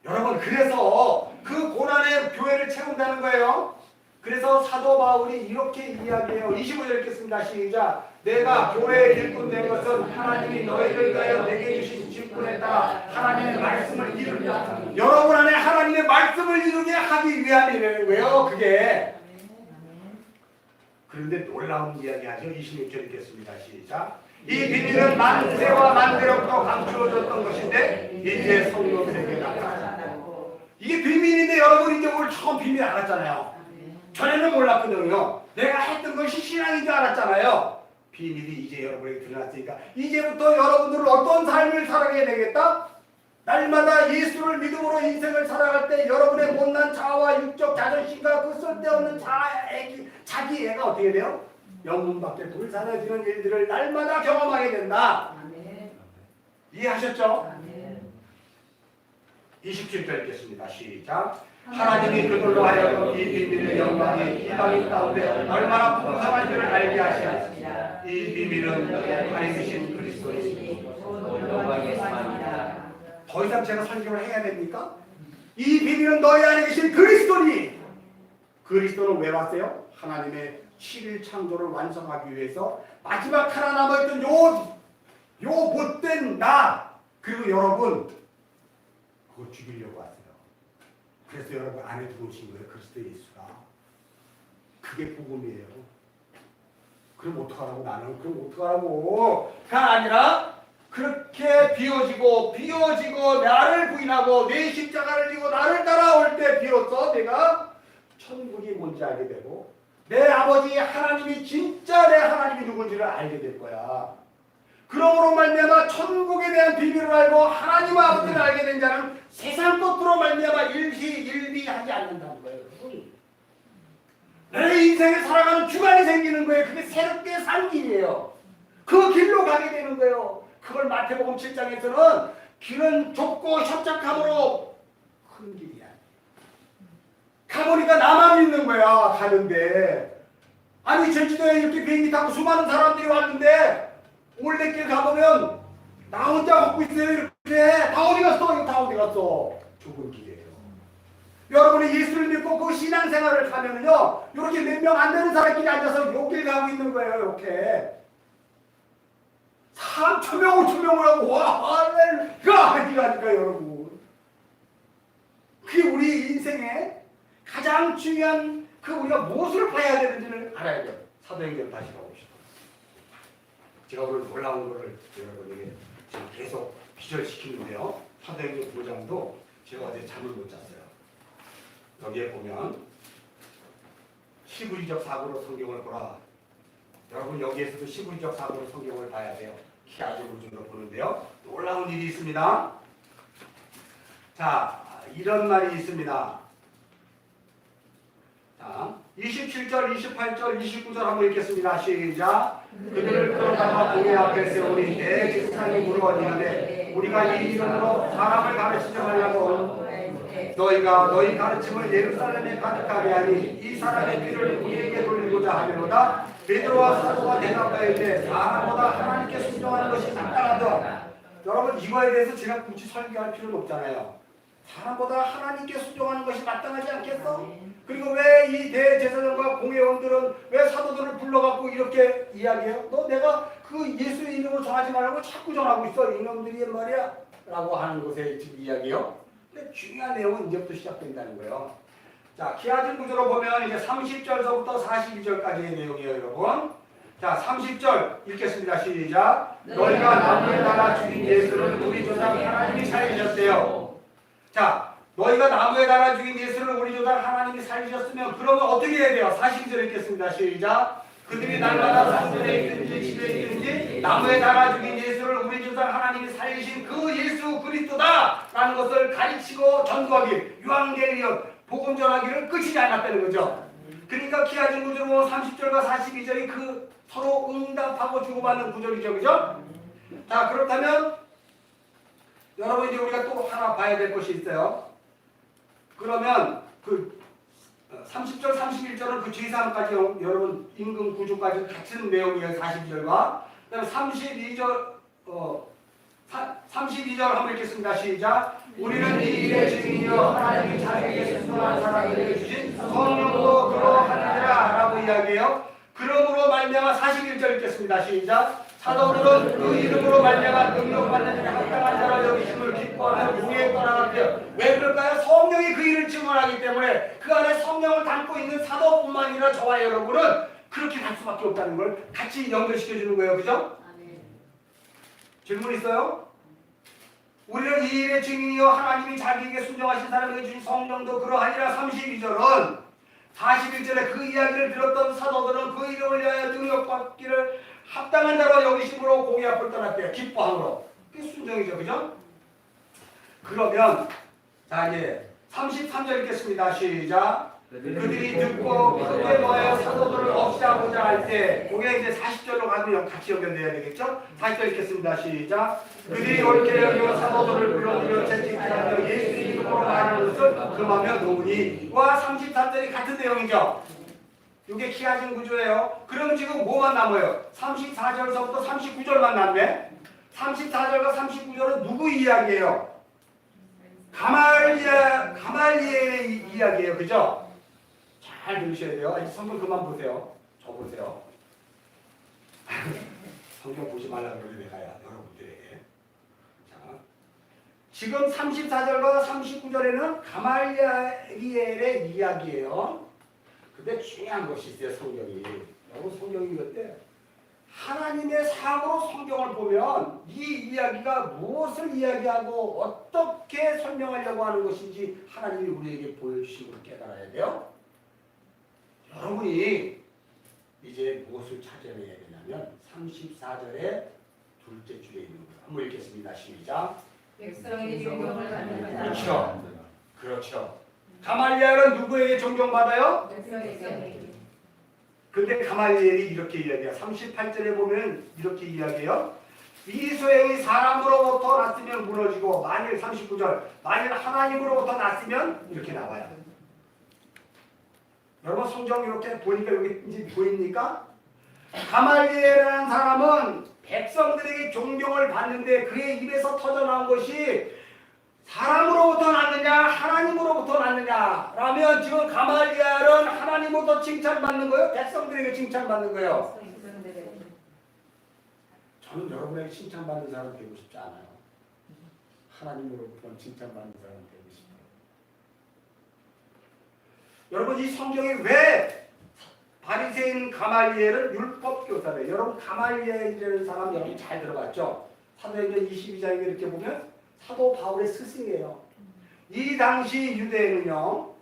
여러분 그래서 그 고난의 교회를 채운다는 거예요. 그래서 사도 바울이 이렇게 이야기해요. 25절 읽겠습니다. 시작. 내가 교회의 일꾼 된 것은 하나님이 너희를 위하여 내게 주신 직분에 따라 하나님의 말씀을 이루려. 여러분 안에 하나님의 말씀을 이루게 하기 위함이라는 거예요. 그게. 그런데 놀라운 이야기하죠. 26절 읽겠습니다. 시작. 이 비밀은 만세와 만대로부터 감추어졌던 것인데 이제 성령에게 나타났다. 이게 비밀인데 여러분 이제 오늘 처음 비밀 알았잖아요. 전에는 몰랐거든요. 내가 했던 것이 신앙인 줄 알았잖아요. 비밀이 이제 여러분에게 드러났으니까 이제부터 여러분들은 어떤 삶을 살아가야 되겠다? 날마다 예수를 믿음으로 인생을 살아갈 때 여러분의 못난 자아와 육적 자존심과 그 쓸데없는 자기애가 어떻게 돼요? 영문 밖에 불사라지는 일들을 날마다 경험하게 된다. 이해하셨죠? 27절 읽겠습니다. 시작. 하나님이 그들로 하여금 이 비밀의 영광이 이방인 가운데 얼마나 풍성한 줄을 알게 하시라. 이 비밀은 너희 안에 계신 그리스도니 더 이상 제가 설교를 해야 됩니까? 이 비밀은 너희 안에 계신 그리스도니. 그리스도는 왜 왔어요? 하나님의 7일 창조를 완성하기 위해서 마지막 하나 남아있던 요 못된 나 그리고 여러분 그거 죽이려고 왔어요. 그래서 여러분 안에 들어오신 거예요. 그리스도 예수가. 그게 복음이에요. 그럼 어떡하라고 나는? 그럼 어떡하라고?가 아니라 그렇게 비워지고 나를 부인하고 내 십자가를 지고 나를 따라올 때 비로소 내가 천국이 뭔지 알게 되고 내 아버지 하나님이 진짜 내 하나님이 누군지를 알게 될 거야. 그러므로 말미암아 천국에 대한 비밀을 알고 하나님 아버지를 알게 된 자는 세상 것으로 말미암아 일비하지 않는다는 거예요. 내 인생을 살아가는 주관이 생기는 거예요. 그게 새롭게 산 길이에요. 그 길로 가게 되는 거예요. 그걸 마태복음 7장에서는 길은 좁고 협착함으로 큰 길이야. 가보니까 나만 있는 거야. 가는데 아니 제주도에 이렇게 비행기 타고 수많은 사람들이 왔는데 올레길 가보면 나 혼자 걷고 있어요. 이렇게 다 어디 갔어? 다 어디 갔어? 좁은 길이에요. 여러분이 예수를 믿고 그 신앙생활을 하면은요 이렇게 몇 명 안 되는 사람끼리 앉아서 요 길 가고 있는 거예요. 이렇게 3,000명 5,000명을 하고 와 할렐루야 하니까 여러분 그게 우리 인생의 가장 중요한 그 우리가 무엇을 봐야 되는지를 알아야 돼요. 사도행전 다시 가봅시다. 제가 오늘 놀라운 거를 여러분에게 지금 계속 비절시키는데요. 사도행전 9장도 제가 어제 잠을 못 잤어요. 여기에 보면 시부리적 사고로 성경을 보라. 여러분 여기에서도 시부리적 사고로 성경을 봐야 돼요. 키아주 기준으로 보는데요. 놀라운 일이 있습니다. 자, 이런 말이 있습니다. 자, 27절, 28절, 29절 한번 읽겠습니다. 시작. 그들을 끌어다가 공회 앞에 세우니 내 직상이 물어지는데 우리가 이 이름으로 사람을 가르치려 하려고 너희가 너희 가르침을 예루살렘에 가득하게 하니 이 사람의 귀를 우리에게 돌리고자 하려노다. 베드로와 사도가 대답하여 이르되 사람보다 하나님께 순종하는 것이 마땅하다. 여러분 이거에 대해서 제가 굳이 설교할 필요는 없잖아요. 사람보다 하나님께 순종하는 것이 마땅하지 않겠어? 그리고 왜 이 대제사장과 공회원들은 왜 사도들을 불러갖고 이렇게 이야기해요? 너 내가 그 예수의 이름을 정하지 말라고 자꾸 정하고 있어 이놈들이 말이야 라고 하는 것에 지금 이야기요. 근데 중요한 내용은 이제부터 시작된다는 거예요. 자, 기하진 구조로 보면 이제 30절서부터 42절까지의 내용이에요, 여러분. 자, 30절 읽겠습니다. 시작. 너희가 나무에 달아 죽인 예수를 우리 조상 하나님이 살리셨대요. 자, 너희가 나무에 달아 죽인 예수를 우리 조상 하나님이 살리셨으면 그러면 어떻게 해야 돼요? 42절 읽겠습니다. 시작. 그들이 날마다 성전에 있든지 집에 있든지 나무에 달아 죽인 예수를 우리 조상 하나님이 살리신 그 예수 그리스도다 라는 것을 가르치고 전도하기 유한겔리언 복음 전하기를 끝이지 않았다는 거죠. 그러니까 기하진 구조로 30절과 42절이 그 서로 응답하고 주고받는 구절이죠. 그죠? 자, 그렇다면 여러분 이제 우리가 또 하나 봐야 될 것이 있어요. 그러면 그 30절, 31절은 그 죄사함까지 여러분 임금 구조까지 같은 내용이에요. 42절과. 그 다음에 32절, 32절 한번 읽겠습니다. 시작. 우리는 이 일의 증인이요 하나님이 자기에게 순종한 사람에게 주신 성령도 그러하느니라 라고 이야기해요. 그러므로 말미암아 41절 읽겠습니다. 시작. 사도들은 그 이름으로 말미암아 능력받는 일에 합당한 자라 여기심을 기뻐하며 공의에 떠나가며. 왜 그럴까요? 성령이 그 일을 증언하기 때문에 그 안에 성령을 담고 있는 사도뿐만 아니라 저와 여러분은 그렇게 갈 수밖에 없다는 걸 같이 연결시켜 주는 거예요. 그죠? 질문 있어요? 우리는 이 일의 증인이요 하나님이 자기에게 순종하신 사람에게 주신 성령도 그러하니라. 32절은 41절에 그 이야기를 들었던 사도들은 그 이름을 위하여 능력받기를 합당한 자로 여기심으로 공의 앞을 떠났대요. 기뻐함으로. 그게 순종이죠. 그죠? 그러면 자 이제 33절 읽겠습니다. 시작. 그들이 듣고 크게 모여 사도들을 없애고자 할 때, 그게 이제 40절로 가면 같이 연결돼야 되겠죠? 40절 읽겠습니다. 시작. 그들이 옳게 여기고 사도들을 불러들여 채찍질하며 예수 이름으로 말하는 것을 금하며 노무니. 와 33절이 같은 내용이죠. 이게 키아진 구조예요. 그럼 지금 뭐만 남아요? 34절서부터 39절만 남네. 34절과 39절은 누구 이야기예요? 가말리엘의 이야기예요. 그죠? 잘 들으셔야 돼요. 이제 성경 그만 보세요. 저 보세요. 성경 보지 말라고 그러네 내가야 여러분들에게. 자, 지금 34절과 39절에는 가말리엘의 이야기예요. 근데 중요한 것이 있어요. 성경이. 여러분 성경이 이건데 하나님의 사고로 성경을 보면 이 이야기가 무엇을 이야기하고 어떻게 설명하려고 하는 것인지 하나님이 우리에게 보여주신 걸 깨달아야 돼요. 여러분이 이제 무엇을 찾아내야 되냐면 34절의 둘째 줄에 있는 거예요. 한번 읽겠습니다. 시작. 백성이 존경을 받는다. 그렇죠. 그렇죠. 가말리엘은 누구에게 존경받아요? 백성에게. 근데 가말리엘이 이렇게 이야기해요. 38절에 보면 이렇게 이야기해요. 이 소행이 사람으로부터 났으면 무너지고 만일 39절 만일 하나님으로부터 났으면 이렇게 나와요. 여러분 성경 이렇게 보니까 여기 이제 보입니까? 가말리엘이라는 사람은 백성들에게 존경을 받는데 그의 입에서 터져나온 것이 사람으로부터 났느냐 하나님으로부터 났느냐 라면 지금 가말리엘은 하나님으로부터 칭찬받는 거예요? 백성들에게 칭찬받는 거예요? 저는 여러분에게 칭찬받는 사람 되고 싶지 않아요. 하나님으로부터 칭찬받는 사람 되고 싶어요. 여러분 이 성경이 왜 바리새인 가말리엘은 율법 교사래요? 여러분 가말리엘이라는 사람 여러분 잘 들어봤죠? 사도행전 22장에 이렇게 보면 사도 바울의 스승이에요. 이 당시 유대에는요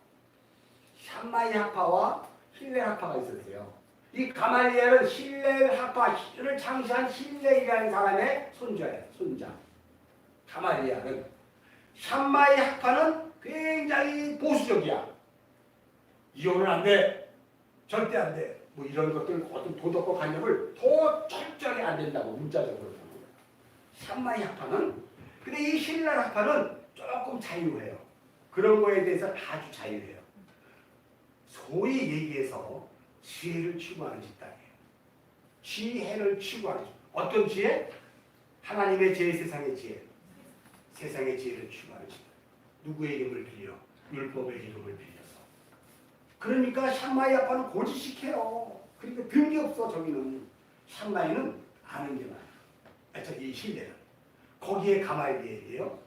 샴마이 학파와 힐레 학파가 있었어요. 이 가말리엘은 힐레 학파를 창시한 힐레이라는 사람의 손자예요. 손자. 가말리엘은 샴마이 학파는 굉장히 보수적이야. 이혼은 안 돼. 절대 안 돼. 뭐 이런 것들 어떤 도덕과 관념을 더 철저하게 안 된다고 문자적으로 하는 거예요. 샴마이 학파는 근데 이 힐레 학파는 조금 자유해요. 그런 거에 대해서 아주 자유해요. 소위 얘기해서 지혜를 추구하는 집단이에요. 지혜를 추구하는 집단. 어떤 지혜? 하나님의 지혜, 세상의 지혜. 세상의 지혜를 추구하는 집단. 누구의 이름을 빌려? 율법의 이름을 빌려서. 그러니까 샴마이 아빠는 고지식해요. 그러니까 든 게 없어. 저기는 샴마이는 아는 게 많아요. 저기 힐레는. 거기에 가말리엘이에요.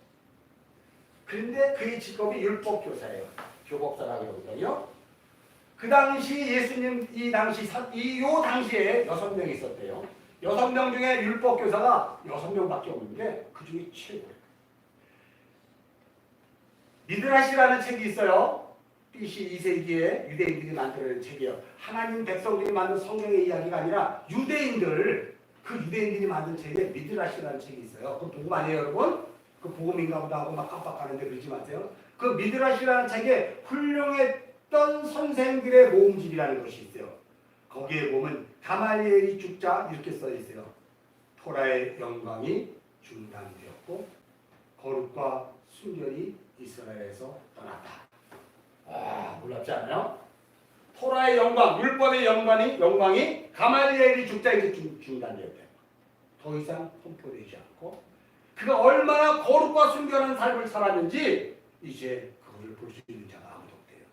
그런데 그의 직업이 율법 교사예요. 교법사라고 그러거든요. 그 당시 예수님 요 당시에 6명이 있었대요. 6명 중에 율법 교사가 6명밖에 없는데 그 중에 최고예요. 미드라시라는 책이 있어요. BC 2세기에 유대인들이 만들어낸 책이에요. 하나님 백성들이 만든 성경의 이야기가 아니라 그 유대인들이 만든 책에 미드라시라는 책이 있어요. 그 복음 아니에요, 여러분? 그 복음인가 보다 하고 막 깜빡하는데 그러지 마세요. 그 미드라시라는 책에 훌륭했던 선생들의 모음집이라는 것이 있어요. 거기에 보면 가말리엘이 죽자 이렇게 써 있어요. 토라의 영광이 중단되었고 거룩과 순결이 이스라엘에서 떠났다. 아, 놀랍지 않아요? 토라의 영광, 율법의 영광이 가말리엘이 죽자 이제 중단되었대요. 더 이상 선포되지 않고 그가 얼마나 거룩과 순결한 삶을 살았는지 이제 그걸 볼 수 있는 자가 아무도 없대요.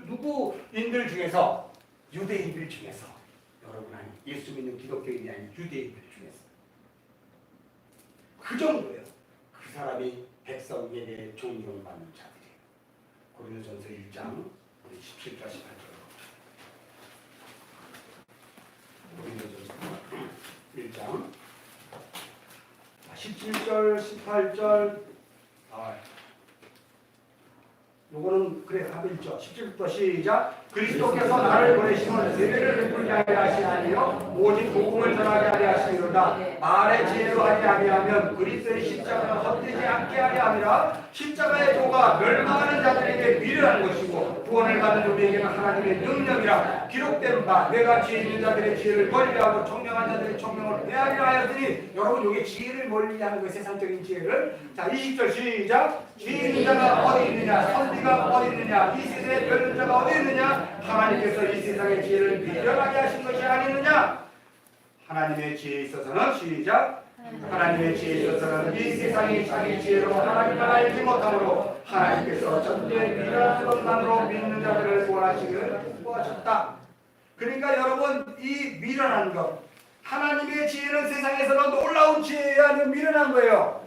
누구인들 중에서, 유대인들 중에서, 여러분 아니 예수 믿는 기독교인이 아닌 유대인들 중에서 그 정도예요. 그 사람이 백성에 대해 존경받는 자들이에요. 고린도전서 1장 17절 18절. 고린도전서 1장 17절 18절. 요거는 그래 하빈죠. 17부터 시작. 그리스도께서 나를 보내시면 세례를 베풀게 하려 하시나니요 오직 복음을 전하게 하려 하시니로다. 말의 지혜로 하지 아니하면 그리스도의 십자가가 헛되지 않게 하려 함이라. 십자가의 도가 멸망하는 자들에게 미련한 것이고 구원을 받는 우리에게는 하나님의 능력이라. 기록된 바 내가 지혜 있는 자들의 지혜를 멀리하고 총명한 자들의 총명을 빼앗으려 하였으니. 여러분 여기 지혜를 멀리하는 거예요. 세상적인 지혜를. 자 20절 시작. 지혜 있는 자가 어디 있느냐, 선지가 어디 있느냐, 이 세상의 별난 자가 어디 있느냐. 하나님께서 이 세상의 지혜를 미련하게 하신 것이 아니느냐. 하나님의 지혜에 있어서는 시작. 하나님의 지혜에 있어서는 이 세상이 자기 지혜로 하나님을 알지 못하므로 하나님께서 전대 미련한 것만으로 믿는 자들을 구원하시기를 구하셨다. 그러니까 여러분 이 미련한 것, 하나님의 지혜는 세상에서는 놀라운 지혜야 아니면 미련한 거예요.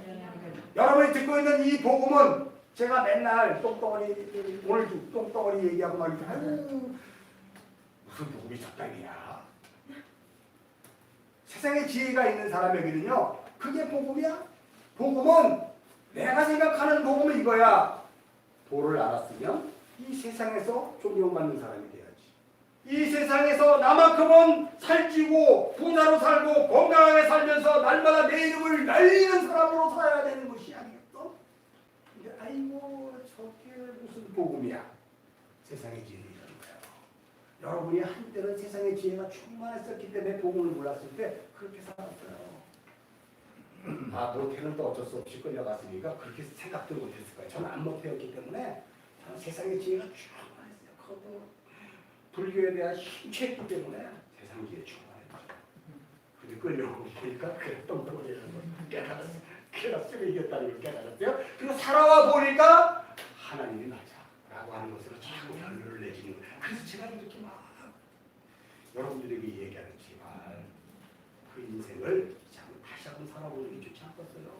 여러분이 듣고 있는 이 복음은 제가 맨날 똥덩어리 오늘 똥덩어리 얘기하고 막 이렇게 무슨 복음이 적당이야. 세상에 지혜가 있는 사람에게는요 그게 복음이야. 복음은 내가 생각하는 복음은 이거야. 도를 알았으면 이 세상에서 존경받는 사람이 돼야지. 이 세상에서 나만큼은 살찌고 부자로 살고 건강하게 살면서 날마다 내 이름을 날리는 사람으로 살아야 되는 것이 아니겠어? 근데 아이고 저게 무슨 복음이야. 세상의 지혜는 이런 거예요. 여러분이 한때는 세상의 지혜가 충만했었기 때문에 복음을 몰랐을 때 그렇게 살았어요. 모태는 또 어쩔 수 없이 끌려갔으니까 그렇게 생각도 못했을 거예요. 저는 안 모태였기 때문에 저는 세상의 지혜가 충만했어요. 그것도 불교에 대한 힘체했기 때문에 세상 지혜에 충만했죠. 근데 끌려오고 보니까 그래 똥덩어리라는 걸 깨달았어요. 걔가 쓰레기였다는 걸 깨달았어요. 그리고 살아와 보니까 하나님이 맞아 라고 하는 것으로 자꾸 결론을 내지는 거예요. 그래서 제가 이렇게 막 여러분들에게 얘기하는 제발 그 인생을 다시 한번 살아보는 게 좋지 않겠어요?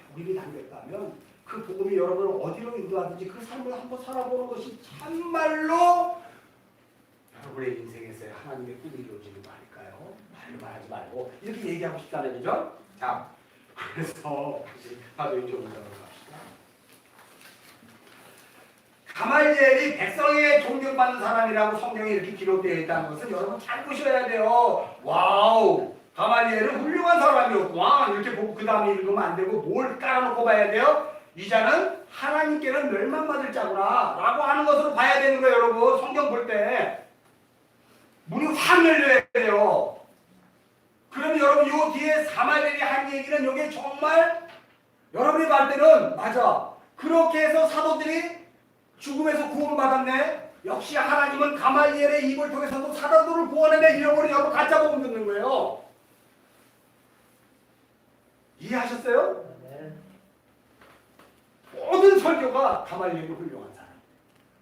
복음이 담겼다면 그 복음이 여러분을 어디로 인도하든지 그 삶을 한번 살아보는 것이 참말로 여러분의 인생에서의 하나님의 꿈이 이루어지는 거 아닐까요? 말하지 말고 이렇게 얘기하고 싶다는 거죠? 자, 그래서 사도행전으로 갑시다. 가말리엘이 백성에게 존경받는 사람이라고 성경에 이렇게 기록되어 있다는 것은 여러분 잘 보셔야 돼요. 와우! 가말리엘은 훌륭한 사람이었구나. 이렇게 보고 그 다음에 읽으면 안 되고 뭘 깔아놓고 봐야 돼요? 이 자는 하나님께는 멸망받을 자구나 라고 하는 것으로 봐야 되는 거예요. 여러분 성경 볼 때 문이 확 열려야 돼요. 그럼 여러분 요 뒤에 가말리엘이 한 얘기는 요게 정말 여러분이 볼 때는 맞아. 그렇게 해서 사도들이 죽음에서 구원받았네. 역시 하나님은 가말리엘의 입을 통해서도 사도들을 구원해내. 이런 걸 여러분 가짜 복음 듣는 거예요. 이해하셨어요? 네. 모든 설교가 가말리엘이 훌륭한 사람.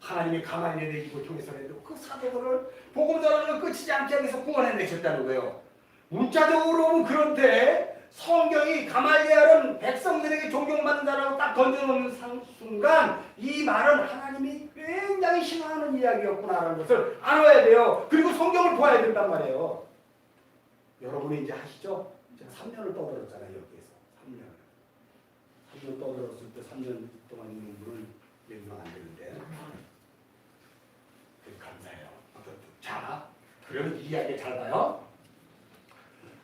하나님이 가말리엘의 입을 통해서라도 그 사도들을 복음 전하는 걸 끝이지 않게 해서 구원해내셨다는 거예요. 문자적으로 보면 그런데 성경이 가말리엘은 백성들에게 존경받는 자라고 딱 던져놓는 순간 이 말은 하나님이 굉장히 싫어하는 이야기였구나라는 것을 알아야 돼요. 그리고 성경을 보아야 된단 말이에요. 여러분이 이제 하시죠? 제가 3년을 떠들었잖아요. 여기에서 3년 떠들었을 때 3년 동안 있는 분은 몇 명 안 되는데 감사해요. 자, 그러면 이 이야기 잘 봐요.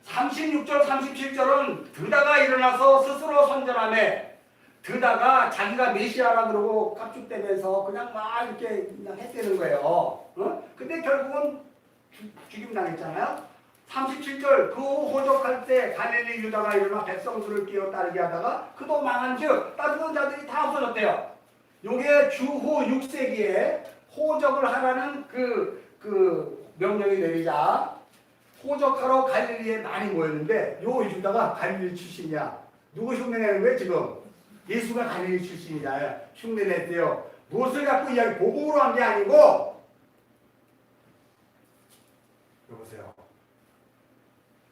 36절 37절은 드다가 일어나서 스스로 선전하며 드다가 자기가 메시아라 그러고 깝죽대면서 그냥 막 이렇게 그냥 했다는 거예요. 어? 근데 결국은 죽임 당했잖아요. 37절 그 호적할 때 갈릴리 유다가 일어나 백성들을 끼어 따르게 하다가 그도 망한즉 따르던 자들이 다 없어졌대요. 요게 주후 6세기에 호적을 하라는 그 명령이 내리자 호적하러 갈릴리에 많이 모였는데 요 유다가 갈릴리 출신이야. 누구 흉내내는 거예요 지금? 예수가 갈릴리 출신이잖아요. 흉내냈대요. 무엇을 갖고 이야기 복음으로 한 게 아니고 여보세요.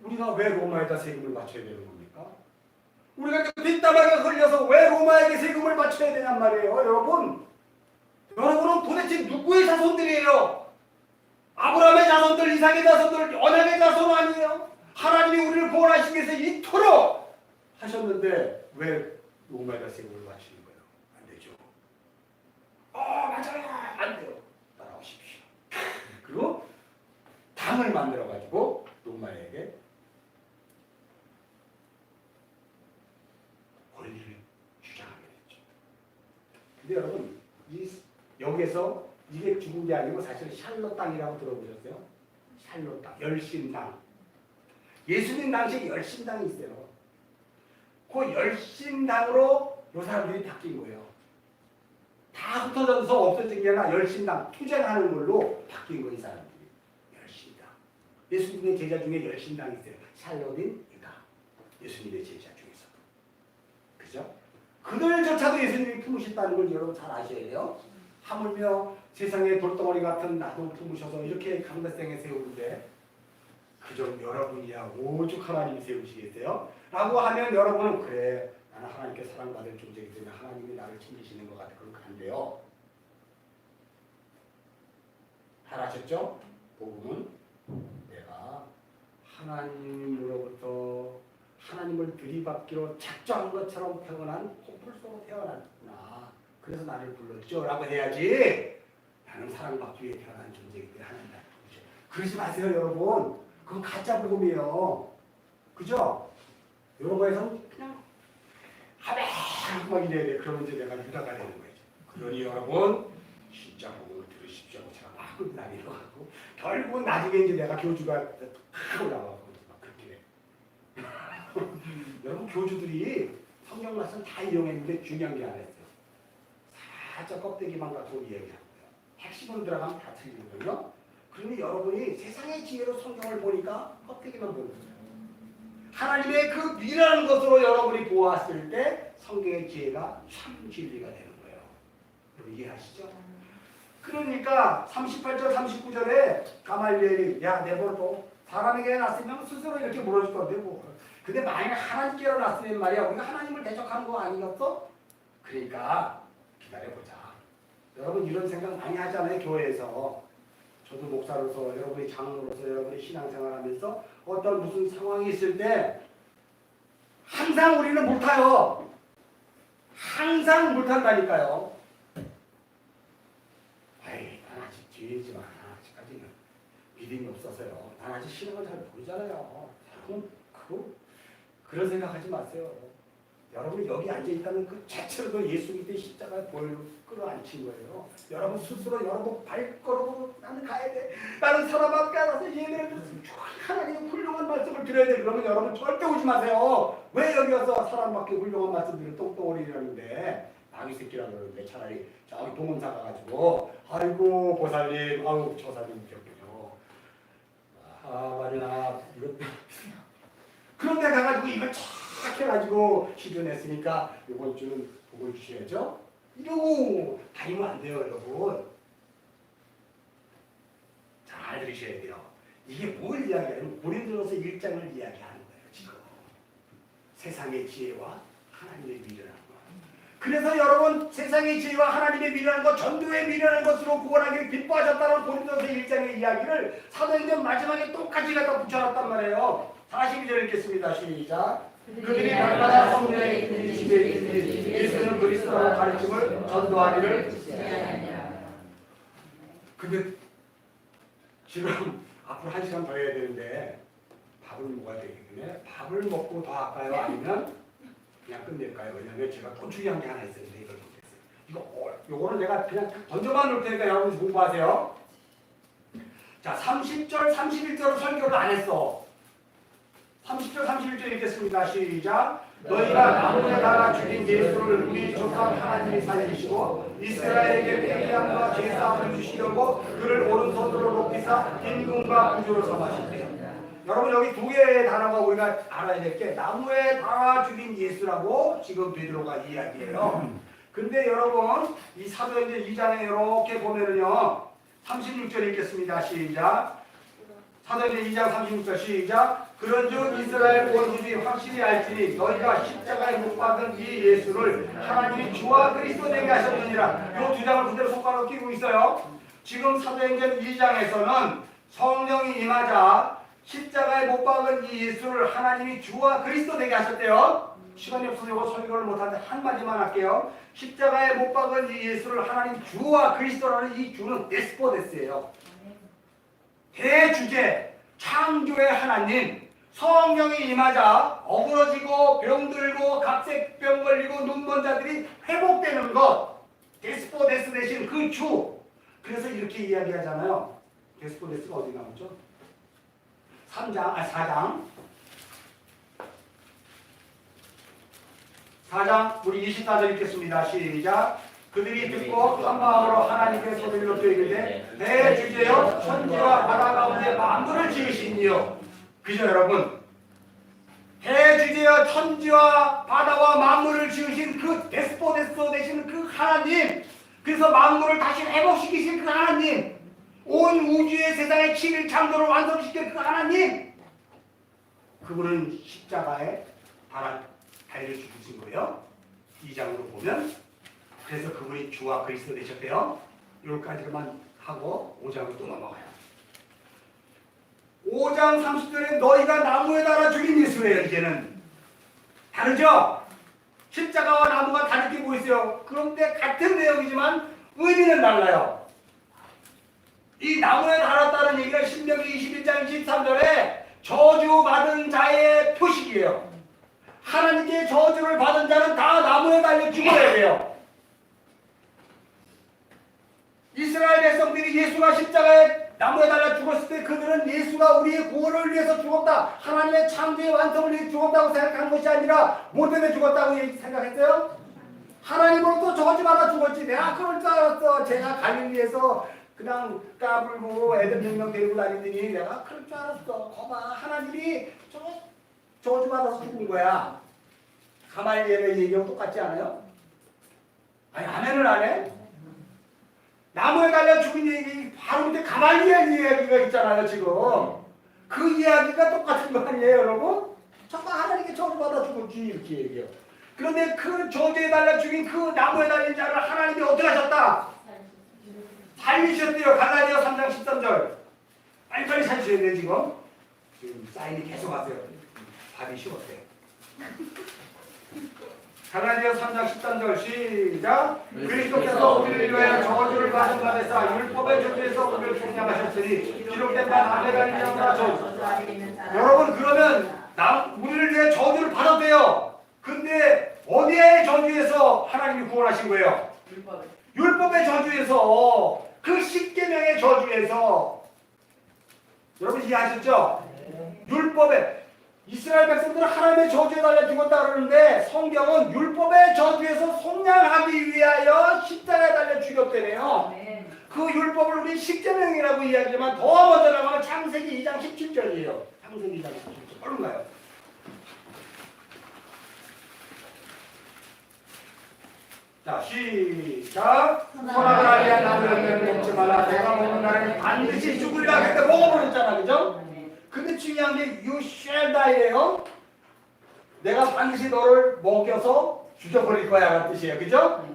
우리가 왜 로마에다 세금을 맞춰야 되는 겁니까? 우리가 뒷담화가 걸려서 왜 로마에게 세금을 맞춰야 되냔 말이에요. 여러분. 여러분은 도대체 누구의 자손들이에요? 아브라함의 자손들, 이삭의 자손들, 언약의 자손 아니에요? 하나님이 우리를 구원하시기 위해서 이토록 하셨는데 왜 로마에다 세금을 맞추는 거예요? 안 되죠. 맞아요. 안 돼요. 따라오십시오. 그리고 당을 만들어가지고 로마에게 권리를 주장하게 됐죠. 근데 여러분 여기에서 이게 죽은 게 아니고 사실 샬롯 땅이라고 들어보셨어요? 샬롯 땅, 열심당. 예수님 당시에 열심당이 있어요. 그 열심당으로 이 사람들이 바뀐 거예요. 다 흩어져서 없어진 게 아니라 열심당, 투쟁하는 걸로 바뀐 거예요, 이 사람들이. 열심당. 예수님의 제자 중에 열심당이 있어요. 샬롯인 유다. 예수님의 제자 중에서. 그죠? 그들조차도 예수님이 품으셨다는 걸 여러분 잘 아셔야 돼요. 하물며 세상에 돌덩어리 같은 나도 품으셔서 이렇게 강대상에 세우는데 그저 여러분이야 오죽 하나님이 세우시겠어요? 라고 하면 여러분은 그래 나는 하나님께 사랑받을 존재이기 때문에 하나님이 나를 챙기시는 것 같아. 그렇게 안 돼요. 잘 아셨죠? 복음은 내가 하나님으로부터 하나님을 들이받기로 작정한 것처럼 태어난 콩풀소로 태어났구나. 그래서 나를 불렀죠 라고 해야지 나는 사랑받기 위해 태어난 존재이기 때문에 하나님 나를 부르죠. 그러지 마세요 여러분. 그건 가짜 복음이에요. 그죠? 이런 거에서는 그냥 하백하게 이래야 돼. 그러면 이제 내가 유다가 되는 거죠. 그러니 여러분 진짜 복음을 들으십시오. 제가 막 나뉘어가고 결국은 나중에 이제 내가 교주가 탁 올라가고 막 그렇게 돼. 여러분 교주들이 성경 말씀 다 이용했는데 중요한 게 하나 있어요. 살짝 껍데기만 갖고 이야기하는 거예요. 핵심으로 들어가면 다 틀리거든요. 그러니 여러분이 세상의 지혜로 성경을 보니까 껍데기만 보는 거예요. 하나님의 그 미라는 것으로 여러분이 보았을 때 성경의 지혜가 참 진리가 되는 거예요. 여러분 이해하시죠? 그러니까 38절 39절에 가말리엘이 야 내버려둬. 사람에게 났으면 스스로 이렇게 물어줄 건데 뭐. 근데 만약에 하나님께로 났으면 말이야 우리가 하나님을 대적하는 거 아니겠어? 그러니까 기다려보자. 여러분 이런 생각 많이 하잖아요. 교회에서. 저도 목사로서 여러분이 장로로서 여러분이 신앙생활하면서 어떤 무슨 상황이 있을 때 항상 우리는 못 타요. 항상 못 탄다니까요. 아이 난 아직 뒤에지만 아직까지는 믿음이 없어서요. 난 아직 신앙을 잘 모르잖아요. 여러분 그런 생각하지 마세요. 여러분이 여기 앉아있다는 그 자체로도 예수 그리스도의 십자가에 보혈로 끌어안힌 거예요. 여러분 스스로 여러분 발걸음으로 나는 가야 돼. 나는 사람 앞에 알아서 예배를 드렸으면 하나님의 훌륭한 말씀을 드려야 돼. 그러면 여러분 절대 오지 마세요. 왜 여기 와서 사람밖에 훌륭한 말씀들을 똥덩어리라는데 나귀 새끼라 그러는데 차라리 저기 동원사 가가지고 아이고 보살님 아우 조사님 기억해요. 마리나 이것도 그런데 가가지고 이걸 쫙 해가지고 시전했으니까 이번 주는 복을 주셔야죠. 이러고 다니면 안 돼요, 여러분. 잘 들으셔야 돼요. 이게 뭘 이야기하냐면 고린도전서 1장을 이야기하는 거예요, 지금. 세상의 지혜와 하나님의 미련한 것. 그래서 여러분 세상의 지혜와 하나님의 미련한 것, 전도의 미련한 것으로 구원하기를 기뻐하셨다는 고린도전서 1장의 이야기를 사도행전 마지막에 똑같이 갖다 붙여놨단 말이에요. 42절 읽겠습니다. 시작. 그들이 날마다 성전에 있는 집에 있는 예수는 그리스도라고 가르침을 전도하기를. 근데 지금 앞으로 1시간 더 해야 되는데 밥을 먹어야 되기 때문에 밥을 먹고 더 할까요? 아니면 그냥 끝낼까요? 왜냐면 제가 고추기한 게 하나 있었는데 이걸 못했어요. 요거는 내가 그냥 던져만 놓을 테니까 여러분 공부하세요. 자, 30절, 31절은 설교를 안 했어. 30절, 31절 읽겠습니다. 시작. 너희가 나무에 달아 죽인 예수를 우리 조상 하나님이 살리시고 이스라엘에게 회개함과 죄사함을 주시려고 그를 오른손으로 높이사 임금과 구주로 삼으시되 여러분 여기 두 개의 단어가 우리가 알아야 될 게 나무에 달아 죽인 예수라고 지금 베드로가 이야기해요. 근데 여러분 이 사도행전 2장에 이렇게 보면은요 36절 읽겠습니다. 시작. 사도행전 2장 36절 시작. 그런즉 이스라엘 온 집이 확실히 알지니 너희가 십자가에 못 박은 이 예수를 하나님이 주와 그리스도 되게 하셨느니라. 이 두 장을 그대로 손가락으로 끼고 있어요. 지금 사도행전 2장에서는 성령이 임하자 십자가에 못 박은 이 예수를 하나님이 주와 그리스도 되게 하셨대요. 시간이 없어서 이거 설교를 못하는데 한마디만 할게요. 십자가에 못 박은 이 예수를 하나님 주와 그리스도라는 이 주는 데스포데스예요. 대주제, 창조의 하나님, 성령이 임하자 어그러지고 병들고 각색병 걸리고 눈먼 자들이 회복되는 것, 데스포데스 대신 그 주. 그래서 이렇게 이야기하잖아요. 데스포데스가 어디 나오죠? 4장 우리 24절 읽겠습니다. 시작. 그들이 듣고 한 마음으로 하나님께 소리를 높여 이르되 대주제여 천지와 바다 가운데 만물을 지으신 이요. 그죠 여러분? 대주제여 천지와 바다와 만물을 지으신 그 데스포데스 되시는 그 하나님, 그래서 만물을 다시 회복시키신 그 하나님, 온 우주의 세상의 7일 창조를 완성시킨 그 하나님, 그분은 십자가에 달려 죽으신 거예요. 2장으로 보면. 그래서 그분이 주와 그리스도 되셨대요. 여기까지만 하고 5장으로 또 넘어가요. 5장 30절에 너희가 나무에 달아 죽인 예수예요. 이제는 다르죠? 십자가와 나무가 다를 게 뭐 있어요? 그런데 같은 내용이지만 의미는 달라요. 이 나무에 달았다는 얘기가 신명기 21장 23절에 저주받은 자의 표식이에요. 하나님께 저주를 받은 자는 다 나무에 달려 죽어야 돼요. 이스라엘 백성들이 예수가 십자가에 나무에 달려 죽었을 때 그들은 예수가 우리의 구원을 위해서 죽었다, 하나님의 창조의 완성을 위해 죽었다고 생각한 것이 아니라 뭐 때문에 죽었다고 생각했어요? 하나님으로부터 저주받아 죽었지. 내가 그럴 줄 알았어. 제가 갈릴리에서 그냥 까불고 애들 100명 데리고 다니더니 내가 그럴 줄 알았어. 거봐, 하나님이 저주받아서 죽은 거야. 가말리엘의 얘기하고 똑같지 않아요? 아니 아멘을 안 해? 나무에 달려 죽은 얘기 바로 밑에 가말리엘 이야기가 있잖아요. 지금 그 이야기가 똑같은 거 아니에요 여러분? 정말 하나님께 저주받아 죽었지 이렇게 얘기해요. 그런데 그 저주에 달려 죽인 그 나무에 달린 자를 하나님이 어떻게 하셨다? 살리셨대요. 갈라디아 3장 13절. 빨리빨리 살리셔야 돼요. 지금 사인이 계속 하세요. 밥이 식었대요. 갈라디아 3장 13절 시작. 그리스도께서 우리를 위하여 저주를 받은 바 되사 율법의 저주에서 우리를 속량하셨으니 기록된 바 남의 갈리아나 저주. 여러분 그러면 우리를 위해 저주를 받았대요. 근데 어디의 저주에서 하나님이 구원하신 거예요? 율법의 저주에서, 그 십계명의 저주에서. 여러분 이해하셨죠? 율법의, 이스라엘 백성들은 하나님의 저주에 달려 죽었다 그러는데 성경은 율법의 저주에서 속량하기 위하여 십자가에 달려 죽였대네요. 그 율법을 우리 십계명이라고 이야기하지만 더 먼저 나가면 창세기 2장 17절이에요. 창세기 2장 17절. 얼른 가요. 자, 시작. 선악을 알게 한 나무를 먹지 말라. 내가 먹는 날에 반드시 죽으리라. 그때 먹어버렸잖아, 그죠? 근데 중요한 게 you shall die예요. 내가 반드시 너를 먹여서 죽여버릴 거야 라는 뜻이에요, 그죠?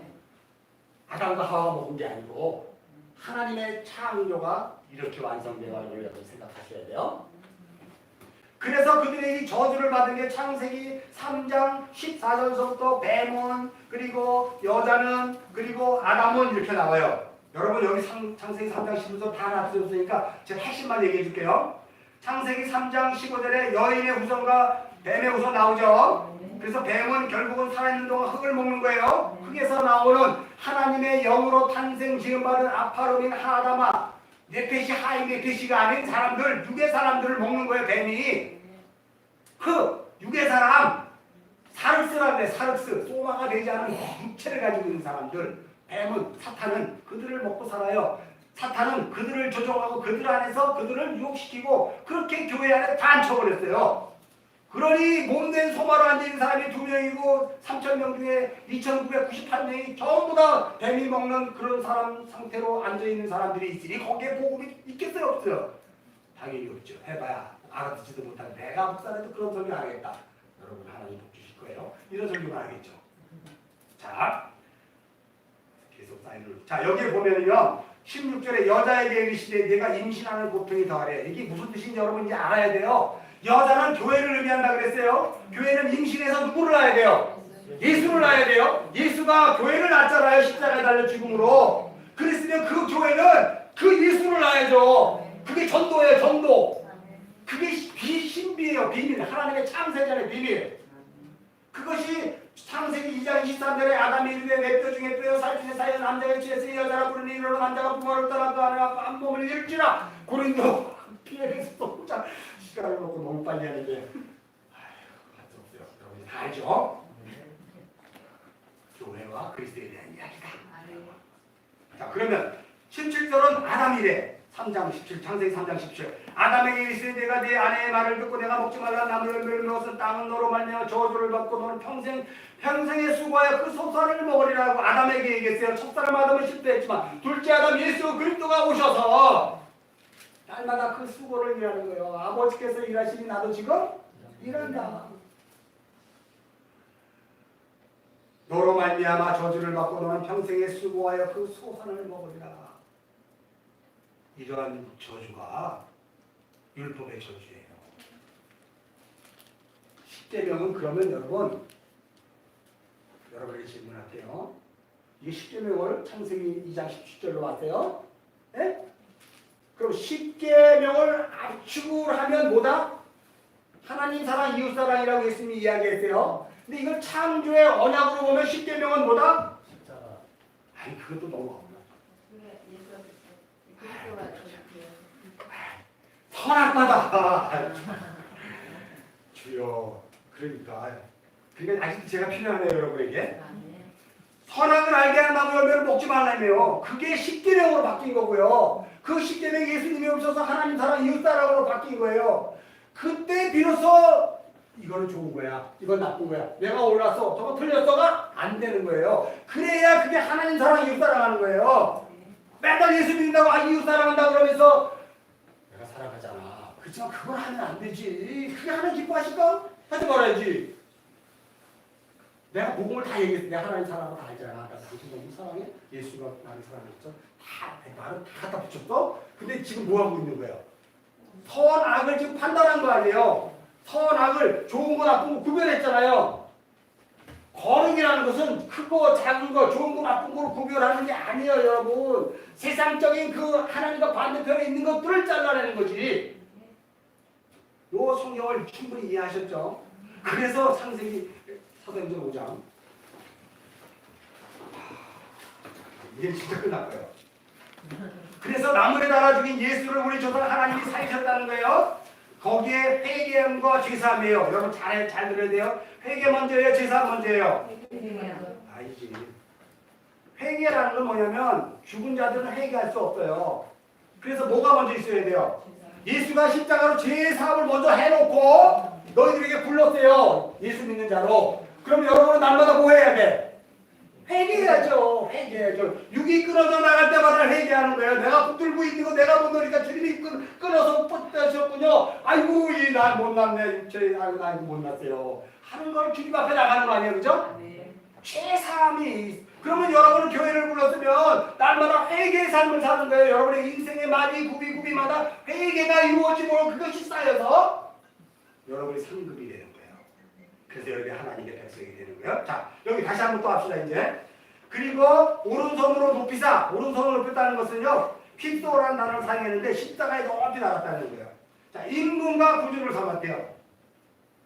아담과 하와가 먹은 게 아니고 하나님의 창조가 이렇게 완성되어가는 걸 여러분 생각하셔야 돼요. 그래서 그들이 저주를 받은 게 창세기 3장 14절서부터 뱀은, 그리고 여자는, 그리고 아담은 이렇게 나와요. 여러분 여기 창세기 3장 15절 다 납세했으니까 제가 핵심만 얘기해 줄게요. 창세기 3장 15절에 여인의 후손과 뱀의 후손 나오죠. 그래서 뱀은 결국은 살아있는 동안 흙을 먹는 거예요. 흙에서 나오는 하나님의 영으로 탄생 지음받은 아파로민 하다마, 네페시 하이 네페시가 아닌 사람들, 육의 사람들을 먹는 거예요. 뱀이 그 육의 사람, 사륵스라고 해. 사륵스, 소마가 되지 않은 육체를 가지고 있는 사람들, 뱀은, 사탄은 그들을 먹고 살아요. 사탄은 그들을 조종하고 그들 안에서 그들을 유혹시키고 그렇게 교회 안에 다 앉혀버렸어요. 그러니 몸된 소마로 앉아있는 사람이 2명이고 3,000명 중에 2,998명이 전부 다 뱀이 먹는 그런 사람 상태로 앉아있는 사람들이 있으니 거기에 복음이 있겠어요? 없어요? 당연히 없죠. 해봐야 알아듣지도 못하는 내가 목사라도 그런 설교 안 하겠다. 여러분 하나님 복 주실 거예요. 이런 설교만 하겠죠. 자, 계속 사인을. 자, 여기에 보면은요 16절에 여자에게 이르시되 내가 임신하는 고통이 더하래. 이게 무슨 뜻인지 여러분 이제 알아야 돼요. 여자는 교회를 의미한다 그랬어요. 교회는 임신해서 누구를 낳아야 돼요? 예수를 낳아야 돼요. 예수가 교회를 낳았잖아요. 십자가에 달려 죽음으로. 그랬으면 그 교회는 그 예수를 낳아야죠. 그게 전도예요. 전도. 그게 신비예요. 비밀. 하나님의 창세전의 비밀. 그것이 창세기 2장 23절에 아담이 이르되 내 뼈 중에 뼈요 살 중에 살여 남자가 취했으니 여자라 부르니 이르러 남자가 부모를 떠나 그 안에 한 몸을 일지라. 고린도 피해에서 또 시간을 놓고 너무 빨리 하는데 할수 없어요. 여러분이 다 알죠? 교회와 그리스도에 대한 이야기다. 자, 그러면 17절은 아담이래. 3장 17, 창세기 3장 17. 아담에게 이르시되 내가 네 아내의 말을 듣고 내가 먹지 말라 나무의 열매를 먹었은 땅은 너로 말미암아 저주를 받고 너는 평생의 수고하여 그 소산을 먹으리라고 아담에게 얘기했어요. 첫사람 아담은 실패했지만 둘째 아담 예수 그리스도가 오셔서 날마다 그 수고를 일하는 거예요. 아버지께서 일하시니 나도 지금 일한다. 너로 말미암아 저주를 받고 너는 평생에 수고하여 그 소산을 먹으리라. 이러한 저주가 율법의 저주예요. 십계명은 그러면 여러분에게 질문할게요. 이 십계명을 창세기 2장 17절로 왔어요. 네? 그럼 십계명을 압축을 하면 뭐다? 하나님 사랑, 이웃 사랑이라고 예수님이 이야기했어요. 근데 이걸 창조의 언약으로 보면 십계명은 뭐다? 아니 그것도 너무 어렵다. 선악마다 주여. 그러니까 아직도 제가 필요하네요 여러분에게. 선악을 알게 하는 나무 열매를 먹지 말라며요. 그게 십계명으로 바뀐 거고요. 그 십계명이 예수님이 오셔서 하나님 사랑 이웃 사랑으로 바뀐 거예요. 그때 비로소 이거는 좋은 거야, 이건 나쁜 거야, 내가 올랐어, 저거 틀렸어가 안 되는 거예요. 그래야 그게 하나님 사랑 이웃 사랑하는 거예요. 맨날 예수 믿는다고 이웃 사랑한다고 그러면서 내가 사랑하잖아. 그렇지만 그걸 하면 안 되지. 그게 하나님 기뻐하실까? 하지 말아야지. 내가 복음을 다 얘기했어. 내가 하나님 사랑을 다 알잖아. 나 당신 너무 사랑해? 예수가 나를 사랑했죠? 나를 다 갖다 붙였어? 근데 지금 뭐 하고 있는 거예요? 선악을 지금 판단한 거 아니에요? 선악을 좋은 거 나쁜 거 구별했잖아요. 거룩이라는 것은 크고 작은 거, 좋은 거 나쁜 거로 구별하는 게 아니에요, 여러분. 세상적인 그 하나님과 반대편에 있는 것들을 잘라내는 거지. 요 성경을 충분히 이해하셨죠? 그래서 창세기 사도행전 5장. 이게 진짜 끝날 거예요. 그래서 나무에 달아 죽인 예수를 우리 조상 하나님이 살리셨다는 거예요. 거기에 회개함과 제사함이에요. 여러분 잘 들어야 돼요. 회개 먼저예요, 제사 먼저예요? 아니지. 회개라는 건 뭐냐면 죽은 자들은 회개할 수 없어요. 그래서 뭐가 먼저 있어야 돼요? 예수가 십자가로 죄 사함을 먼저 해놓고 너희들에게 불렀어요. 예수 믿는 자로. 그럼 여러분은 날마다 뭐 해야 돼? 회개해야죠. 회개해야죠. 육이 끊어져 나갈 때마다 회개하는 거예요. 내가 붙들고 있는 거 내가 못 놓으니까 주님이 끊어서 뻗으셨군요. 아이고 나 못났네. 아이고 못났어요. 하는 걸 주님 앞에 나가는 거 아니에요. 그죠? 죄사함이. 그러면 여러분은 교회를 불렀으면 날마다 회개의 삶을 사는 거예요. 여러분의 인생의 말이 구비마다 회개가 이루어지고 그것이 쌓여서 여러분이 상급이 되는 거예요. 그래서 여기 하나님의 백성이 되는 거예요. 자, 여기 다시 한번 또 합시다 이제. 그리고 오른손으로 높이사. 오른손으로 높였다는 것은요, 핍소라는 단어를 사용했는데 십자가에 높이 달았다는 거예요. 자, 임금과 구주를 삼았대요.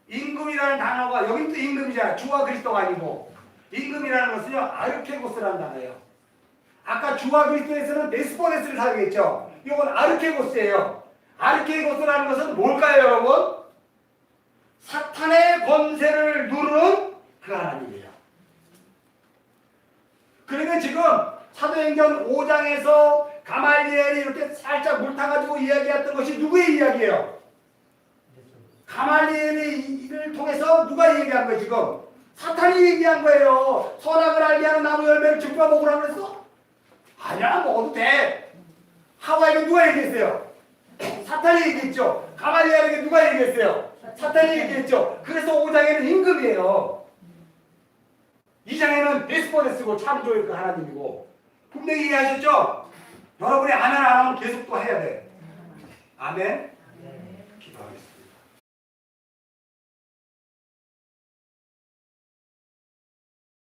임금이라는 단어가 여기 또 임금이잖아요. 주와 그리스도가 아니고. 임금이라는 것은요, 아르케고스라는 단어예요. 아까 주와 그리스도에서는 데스포네스를 사용했죠. 이건 아르케고스예요. 아르케고스라는 것은 뭘까요, 여러분? 사탄의 권세를 누르는 그 하나님이에요. 그러면 지금 사도행전 5장에서 가말리엘 가지고 이야기했던 것이 누구의 이야기예요? 가말리엘을 통해서 누가 얘기한 거예요 지금? 사탄이 얘기한 거예요. 선악을 알게 하는 나무 열매를 줍어 먹으라고 그랬어? 아니야 먹어도 돼. 하와에게 누가 얘기했어요? 사탄이 얘기했죠. 가말리엘에게 누가 얘기했어요? 사탄이 얘기했죠. 그래서 5장에는 임금이에요. 2장에는 데스포데스고 창조의 그 하나님이고 분명히 얘기하셨죠? 여러분이 아멘 안 하면 계속 또 해야 돼. 아멘. 기도하겠습니다.